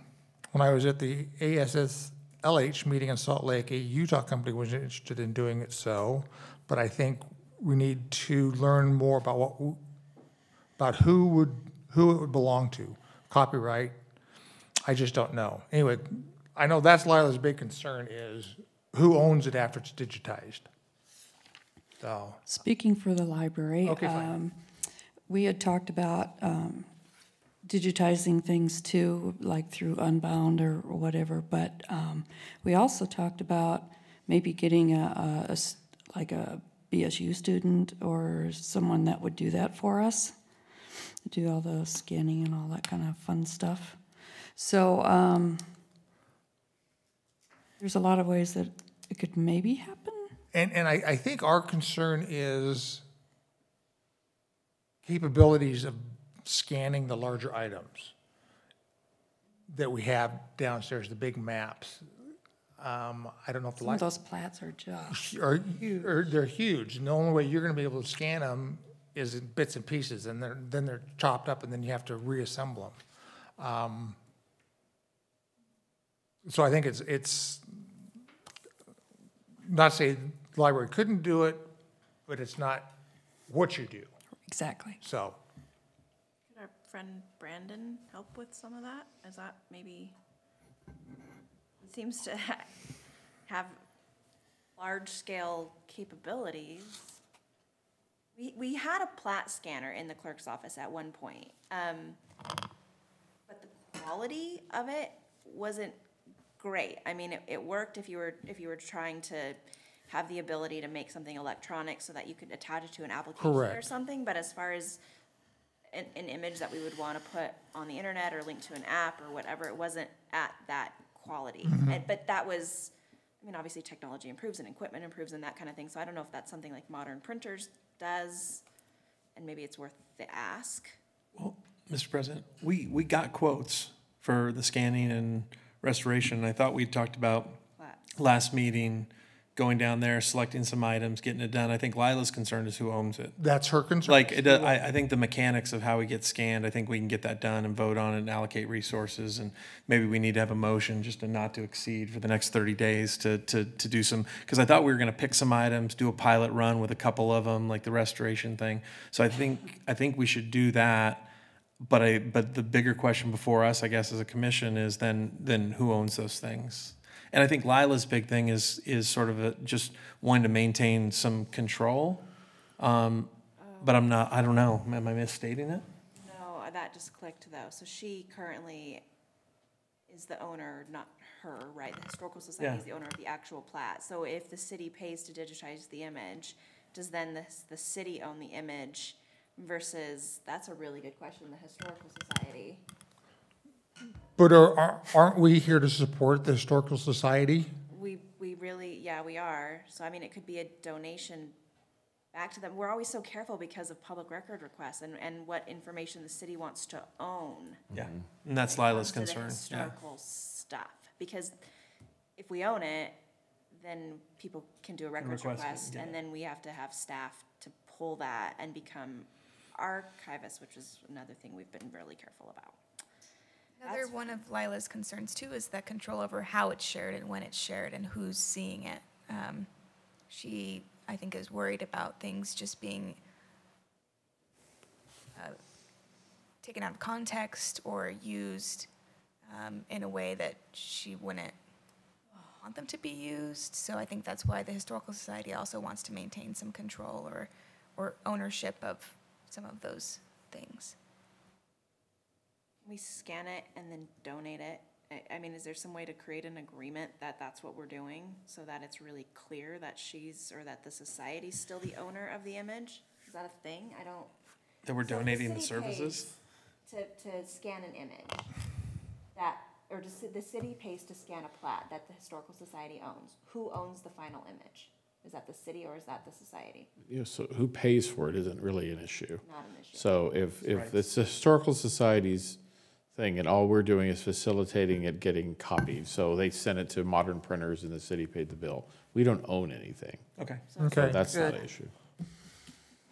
When I was at the ASSLH meeting in Salt Lake, a Utah company was interested in doing it but I think we need to learn more about who it would belong to. Copyright, I just don't know. Anyway, I know that's Lila's big concern is who owns it after it's digitized. So, Speaking for the library, Okay, fine. we had talked about digitizing things too, like through Unbound or whatever, but we also talked about maybe getting a BSU student or someone that would do that for us, do all the scanning and all that kind of fun stuff. So there's a lot of ways that it could maybe happen. and I think our concern is capabilities of scanning the larger items that we have downstairs, the big maps. I don't know if the Some of those plats are just they're huge, and the only way you're going to be able to scan them is in bits and pieces, and then they're chopped up, and then you have to reassemble them. So I think it's not to say the library couldn't do it, but it's not what you do. exactly. So Could our friend Brandon help with some of that? Is that maybe, it seems to have large-scale capabilities. We had a plat scanner in the clerk's office at one point, but the quality of it wasn't great. I mean, it worked if you were trying to have the ability to make something electronic so that you could attach it to an application or Correct. something, but as far as an image that we would want to put on the internet or link to an app or whatever, it wasn't at that quality. But that was, I mean, obviously technology improves and equipment improves and that kind of thing, so I don't know if that's something like modern printers does, and maybe it's worth the ask. Well, Mr. President, we got quotes for the scanning and restoration. I thought we talked about Plats. last meeting, going down there, selecting some items, getting it done. I think Lila's concern is who owns it. that's her concern. Like, I think the mechanics of how we get scanned, I think we can get that done and vote on it and allocate resources. And maybe we need to have a motion just to not to exceed for the next 30 days to do some, because I thought we were going to pick some items, do a pilot run with a couple of them, like the restoration thing. So I think we should do that. But the bigger question before us, I guess, as a commission is then who owns those things? And I think Lila's big thing is sort of just wanting to maintain some control. But I don't know. Am I misstating it? No, that just clicked though. So she currently is the owner, not her, right? The Historical Society is the owner of the actual plat. So if the city pays to digitize the image, does then the city own the image versus, that's a really good question, the Historical Society? But aren't we here to support the Historical Society? We really, yeah, we are. So I mean, it could be a donation back to them. We're always so careful because of public record requests and what information the city wants to own. Yeah. And that's when it Lila's comes to the concern. Yeah. historical stuff, because if we own it, then people can do a records request it, request, yeah. and then we have to have staff to pull that and become archivists, which is another thing we've been really careful about. Another That's- one of Lila's concerns too is that control over how it's shared and when it's shared and who's seeing it. She, I think, is worried about things just being taken out of context or used in a way that she wouldn't want them to be used. So I think that's why the Historical Society also wants to maintain some control or ownership of some of those things. Can we scan it and then donate it? I mean, is there some way to create an agreement that that's what we're doing so that it's really clear that she's, or that the society's still the owner of the image? Is that a thing? I don't. That we're So if donating the city services? pays to scan an image, that, or does the city pays to scan a plat that the Historical Society owns? Who owns the final image? Is that the city or is that the society? You know, so who pays for it isn't really an issue. Not an issue. So if it's the Historical Society's thing and all we're doing is facilitating it getting copied, so they sent it to modern printers and the city paid the bill. We don't own anything. Okay. Okay. That's not an issue.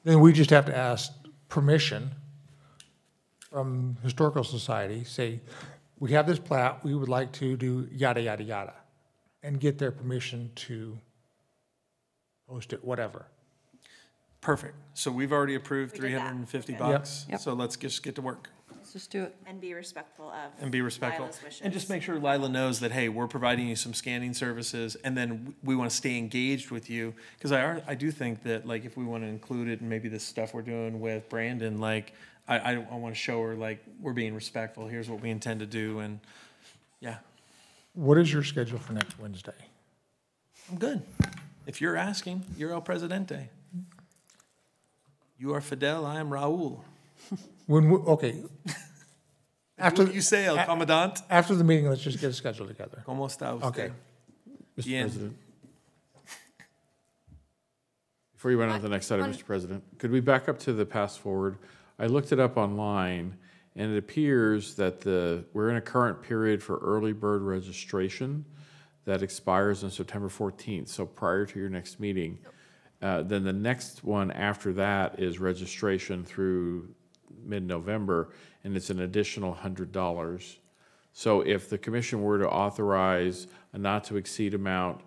Then we just have to ask permission from Historical Society, say, we have this plat, we would like to do yada, yada, yada, and get their permission to post it, whatever. Perfect. So we've already approved We did that. $350. Yep. So let's just get to work Let's just do it. And be respectful of. and be respectful. Lila's wishes. And just make sure Lila knows that, hey, we're providing you some scanning services, and then we want to stay engaged with you. Because I do think that, like, if we want to include it in maybe the stuff we're doing with Brandon, like, I want to show her, like, we're being respectful. Here's what we intend to do, and yeah, What is your schedule for next Wednesday? I'm good. If you're asking, you're El Presidente. You are Fidel, I am Raul. Okay. After, What do you say, El Commandant? after the meeting, let's just get a schedule together. ¿Cómo está usted? Okay. Mr. Bien. President. Before you went on to the next item, Mr. President, could we back up to the pass forward? I looked it up online, and it appears that we're in a current period for early bird registration that expires on September 14th, so prior to your next meeting. Then the next one after that is registration through mid-November, and it's an additional $100. So if the commission were to authorize a not-to-exceed amount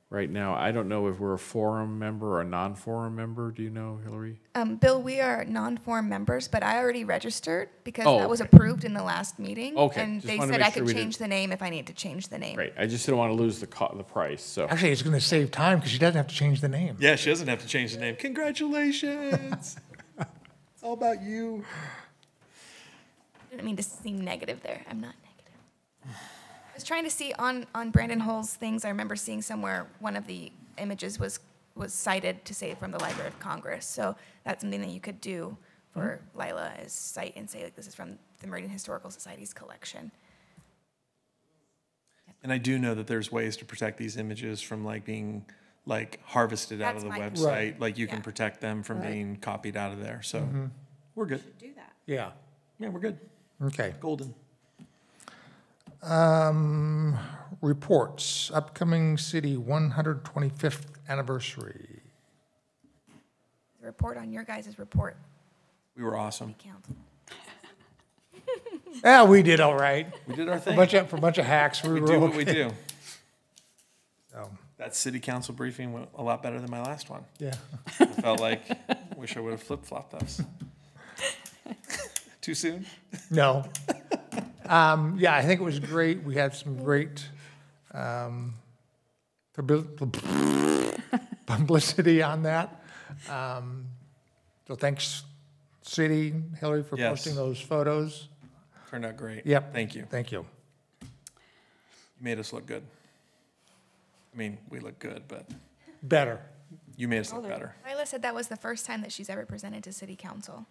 right now, I don't know if we're a forum member or a non-forum member. Do you know, Hillary? Bill, we are non-form members, but I already registered because Oh, that was okay. approved in the last meeting. Okay, And just they wanted to said make I sure could we change the name if I need to change the name. Great. I just didn't want to lose the price, so. Actually, it's going to save time because she doesn't have to change the name. Yeah, she doesn't have to change the name. Congratulations. It's all about you. I didn't mean to seem negative there. I'm not negative. I was trying to see on Brandon Hull's things, I remember seeing somewhere one of the images was cited to say from the Library of Congress. So that's something that you could do for Lila, is cite and say, like, this is from the Meridian Historical Society's collection. And I do know that there's ways to protect these images from, like, being, like, harvested out of the That's my website. Right. Like, you can Yeah. protect them from being copied out of there. So we're good. Do that. Yeah. Yeah, we're good. Okay. Golden. Reports, upcoming city 125th anniversary. The report on your guys' report, We were awesome. council. Yeah, we did all right. We did our For thing. a bunch of hacks, we We were do what we okay. do. So, That city council briefing went a lot better than my last one. yeah. I felt like, wish I would have flip-flopped those. Too soon? No. Yeah, I think it was great. We had some great publicity on that. So thanks, city, Hillary, for Yes. posting those photos. Turned out great. Yep. Thank you. Thank you. You made us look good. I mean, we look good, but Better. you made us look better. Lila said that was the first time that she's ever presented to city council.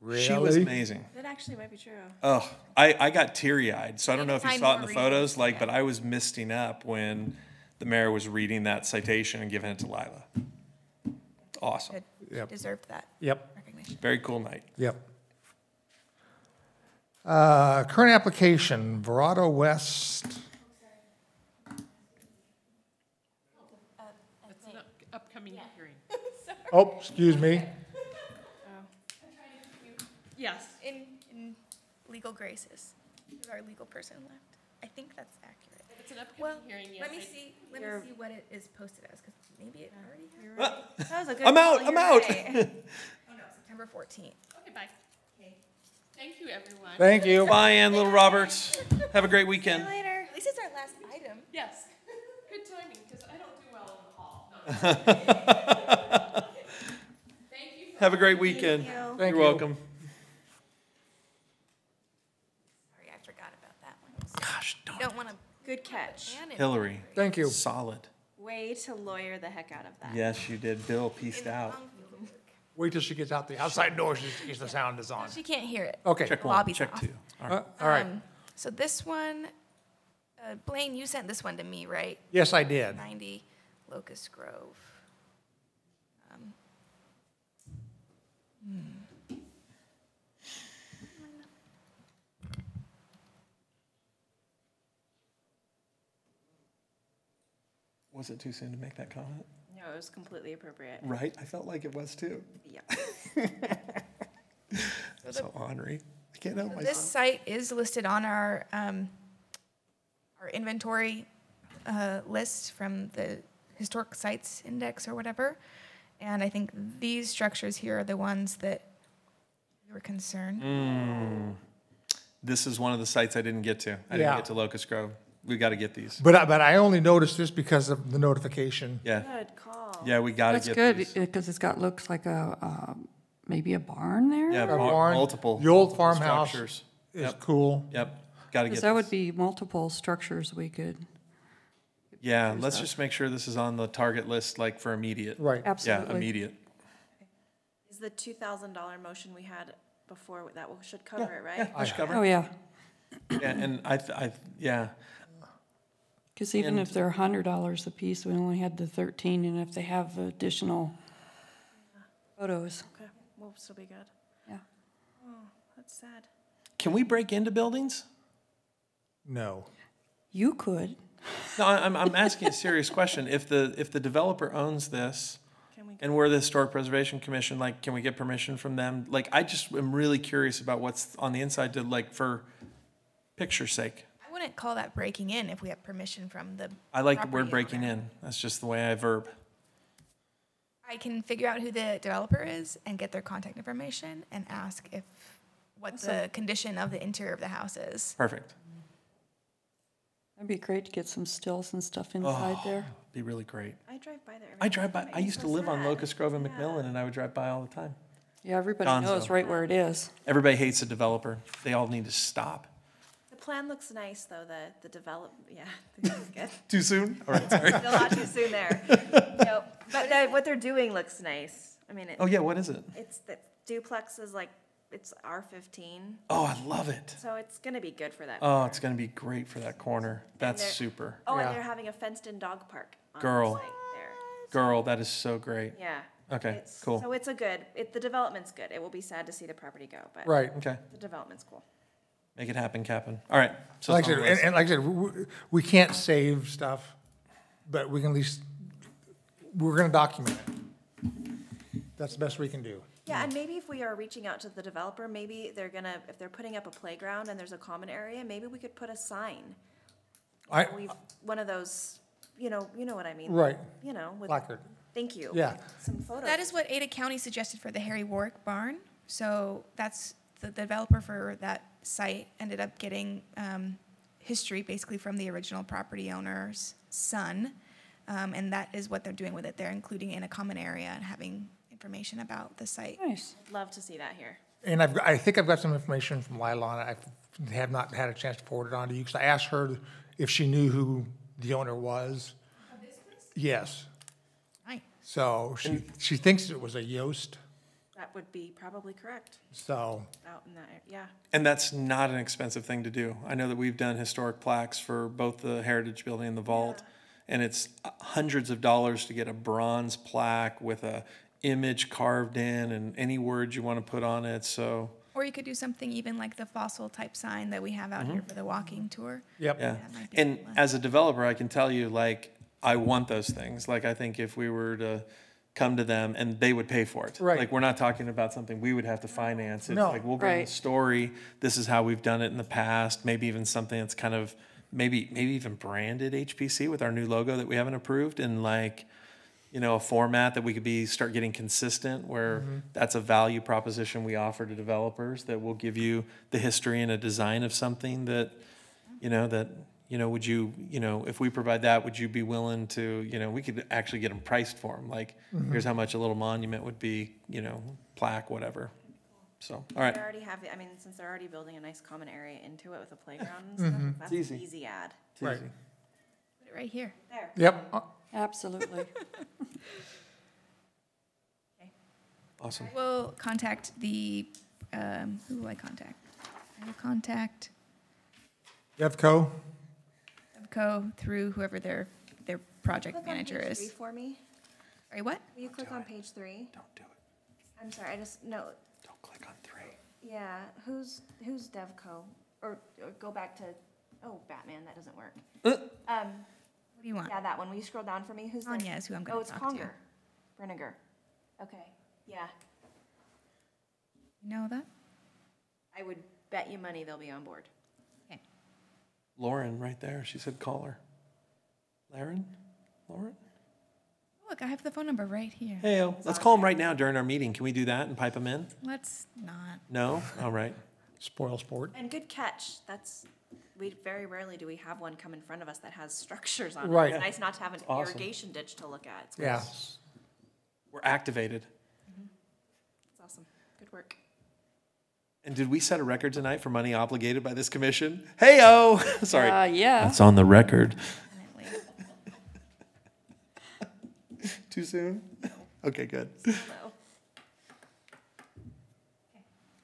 Really? She was amazing. That actually might be true. Oh, I got teary-eyed, so I don't know if you Find saw it in more the photos, reasons, like, yeah. but I was misting up when the mayor was reading that citation and giving it to Lila. Awesome. Good. Yep. Deserved that Yep. recognition. Very cool night. Yep. Current application, Verado West. It's an upcoming hearing. Oh, excuse me. Yes. In legal graces, is our legal person left? I think that's accurate. It's an Well, upcoming hearing, yes. let me see what it is posted as, because maybe it already has. That was a good I'm call. out, I'm You're out. right. Oh, no, September 14th. Okay, bye. Thank you, everyone. Thank you. Bye, Ann, Little Roberts. Have a great weekend. Later. At least it's our last item. Yes. Good timing, because I don't do well in the hall. No. Thank you. Have a great weekend. you. Thank You're you. welcome. Sorry, I forgot about that one. Gosh, You don't want to Good catch. ban it. Hillary. Thank you. Solid. Way to lawyer the heck out of that. Yes, you did. Bill pieced out. Wait till she gets out the outside door, she gets the sound is on. She can't hear it. Okay. Check The one, lobby's check off. two. All right. All right. So this one, Blaine, you sent this one to me, right? Yes, I did. 90 Locust Grove. Was it too soon to make that comment? No, it was completely appropriate. Right? I felt like it was too. Yeah. So ornery. I can't help This myself. site is listed on our inventory list from the Historic Sites Index or whatever. And I think these structures here are the ones that we were concerned. This is one of the sites I didn't get to. I didn't Yeah. get to Locust Grove. We got to get these. But I only noticed this because of the notification. Yeah. Good call. Yeah, we got to That's get good, these. because it's got, looks like a, maybe a barn there? Yeah, A barn, multiple. the old multiple farmhouse structures. is Yep. cool. Yep. Got to get Because that would these. be multiple structures we could, Yeah, let's just make sure this is on the target list, like for immediate. Right. Yeah, absolutely. immediate. Is the $2,000 motion we had before, that should cover it, right? Yeah, I should cover Oh, it. yeah. Yeah, and yeah. Because even And- if they're $100 a piece, we only had the 13, and if they have additional photos, Okay, we'll still be good. yeah. Oh, that's sad. Can we break into buildings? No. You could. No, I'm asking a serious question. If the developer owns this, Can we go? and we're the Historic Preservation Commission, like, can we get permission from them? Like, I just am really curious about what's on the inside to, like, for picture's sake. I wouldn't call that breaking in if we have permission from the I like the word property breaking owner. in. That's just the way I verb. I can figure out who the developer is and get their contact information and ask if, what the condition of the interior of the house is. Perfect. That'd be great to get some stills and stuff inside there. Be really great. I drive by there. every I day. drive by, It I makes used to me live on sad. Locust Grove and Yeah. McMillan, and I would drive by all the time. Yeah, everybody Gonzo. knows right where it is. Everybody hates a developer. They all need to stop. The plan looks nice, though, the develop, yeah, this is good. Too soon? All right, sorry. Still not too soon there. Nope. But what they're doing looks nice. I mean, Oh, yeah, what is it? it's the duplex is like, it's R15, Oh, I love it. so it's gonna be good for that. Oh, corner. it's gonna be great for that corner. That's they're- super. Oh, Yeah. and they're having a fenced-in dog park on the Girl. site there. Girl, that is so great. Yeah. Okay, It's- cool. So it's a good, the development's good. It will be sad to see the property go, but Right. Okay, the development's cool. make it happen, Captain. All right. So Like it's I on said, the list. and like I said, we can't save stuff, but we can at least, we're gonna document it. That's the best we can do. Yeah, and maybe if we are reaching out to the developer, maybe they're gonna, if they're putting up a playground and there's a common area, maybe we could put a sign. One of those, you know what I mean? Right. You know, with, Placard. thank you. Yeah. Some photos. That is what Ada County suggested for the Harry Warwick barn. So that's the developer for that site ended up getting history basically from the original property owner's son. And that is what they're doing with it. They're including it in a common area and having information about the site. Nice. Love to see that here. And I think I've got some information from Lila, and I have not had a chance to forward it on to you, because I asked her if she knew who the owner was. Yes. Right. So she thinks it was a Yost, That would be probably correct so, out in that, yeah. And that's not an expensive thing to do. I know that we've done historic plaques for both the Heritage Building and the Vault, and it's hundreds of dollars to get a bronze plaque with a image carved in and any words you want to put on it, so, Or you could do something even like the fossil type sign that we have out here for the walking tour. yep. yeah. That might be And cool. as a developer, I can tell you, like, I want those things. Like, I think if we were to come to them and they would pay for it. Right. Like, we're not talking about something we would have to finance. It's No. like, we'll bring the Right. story, this is how we've done it in the past, maybe even something that's kind of, maybe even branded HPC with our new logo that we haven't approved, and like, a format that we could start getting consistent, where that's a value proposition we offer to developers, that will give you the history and a design of something that, would you, if we provide that, would you be willing to, we could actually get them priced for them. Like, here's how much a little monument would be, plaque, whatever. So, all right. They already have, since they're already building a nice common area into it with a playground and stuff, that's It's an easy. easy ad. Right. Put it right here. There. Yep. Absolutely. Awesome. We'll contact the, who will I contact? I will contact Devco, Devco through whoever their project Click on manager page 3 is. for me. Sorry, what? Will you click on page 3? Don't do it. I'm sorry, no, Don't click on 3. yeah, who's Devco? Or go back to, oh, Batman, that doesn't work. What do you want? Yeah, that one. Will you scroll down for me? Who's the? Anya is who I'm gonna Oh, it's talk to. Conger. Brinegar. Okay, yeah. You know that? I would bet you money they'll be on board. Okay. Lauren, right there. She said call her. Lauren? Look, I have the phone number right here. Hey, let's call them right now during our meeting. Can we do that and pipe them in? Let's not. No? All right. spoil sport. And good catch. We very rarely do we have one come in front of us that has structures on it. Right. It's nice not to have an awesome. irrigation ditch to look at. It's Yeah. We're activated. awesome. Good work. And did we set a record tonight for money obligated by this commission? Hey-o! Sorry. Yeah. That's on the record. Definitely. Too soon? Okay, good. So,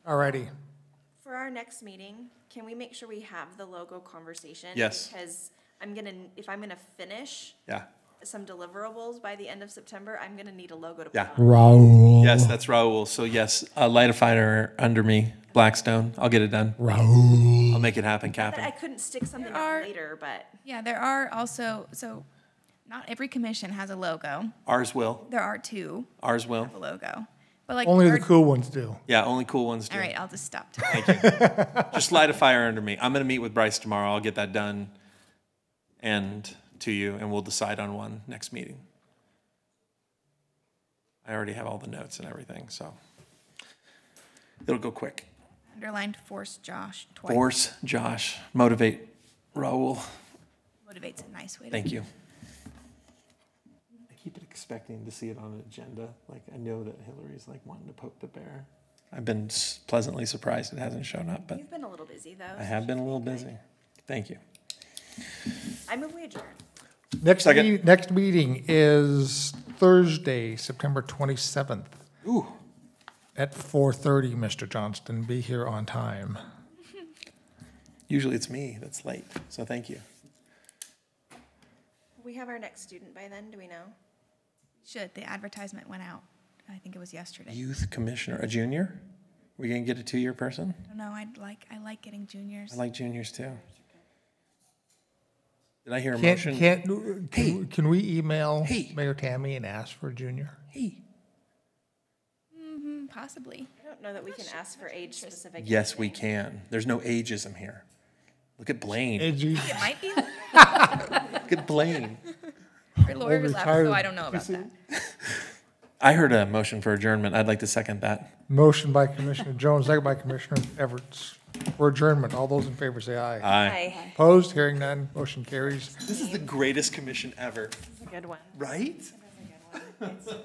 Alrighty. for our next meeting, can we make sure we have the logo conversation? Yes. Because if I'm gonna finish Yeah. some deliverables by the end of September, I'm gonna need a logo to put Yeah. on. Raul. Yes, that's Raul. So yes, light a fire under me, Blackstone. I'll get it done. Raul. I'll make it happen, That I Captain. couldn't stick something There are- up later, but Yeah, there are also, so not every commission has a logo. Ours will. There are two Ours will. with a logo. But like Only the our- cool ones do. Yeah, only cool ones do. All right, I'll just stop. Just light a fire under me. I'm going to meet with Bryce tomorrow. I'll get that done and to you, and we'll decide on one next meeting. I already have all the notes and everything, so it'll go quick. Underlined force Josh twice. Force Josh, motivate Raul. Motivate's a nice way to. Thank you. I keep expecting to see it on an agenda. Like, I know that Hillary's like wanting to poke the bear. I've been pleasantly surprised it hasn't shown up, but you've been a little busy though. I have been a little busy. Thank you. I move we adjourn. Second. Next meeting is Thursday, September 27th Ooh. at 4:30, Mr. Johnston. Be here on time. Usually it's me that's late, so thank you. We have our next student by then, do we know? Should. The advertisement went out. I think it was yesterday. Youth Commissioner, a junior? We gonna get a 2-year person? I don't know. I like getting juniors. I like juniors too. Did I hear a Can't, motion? can we email Hey. Mayor Tammy and ask for a junior? Hey. Possibly. I don't know that we can ask for age specific. Yes, we can. There's no ageism here. Look at Blaine. AG. It might be. Look at Blaine. Your lawyer left, so retired. I don't know about that. I heard a motion for adjournment. I'd like to second that. Motion by Commissioner Jones, second by Commissioner Everts. For adjournment, all those in favor say aye. Hi. Opposed, hearing none, motion carries. This is the greatest commission ever, That's a good one. right? That's a good one. It's fun.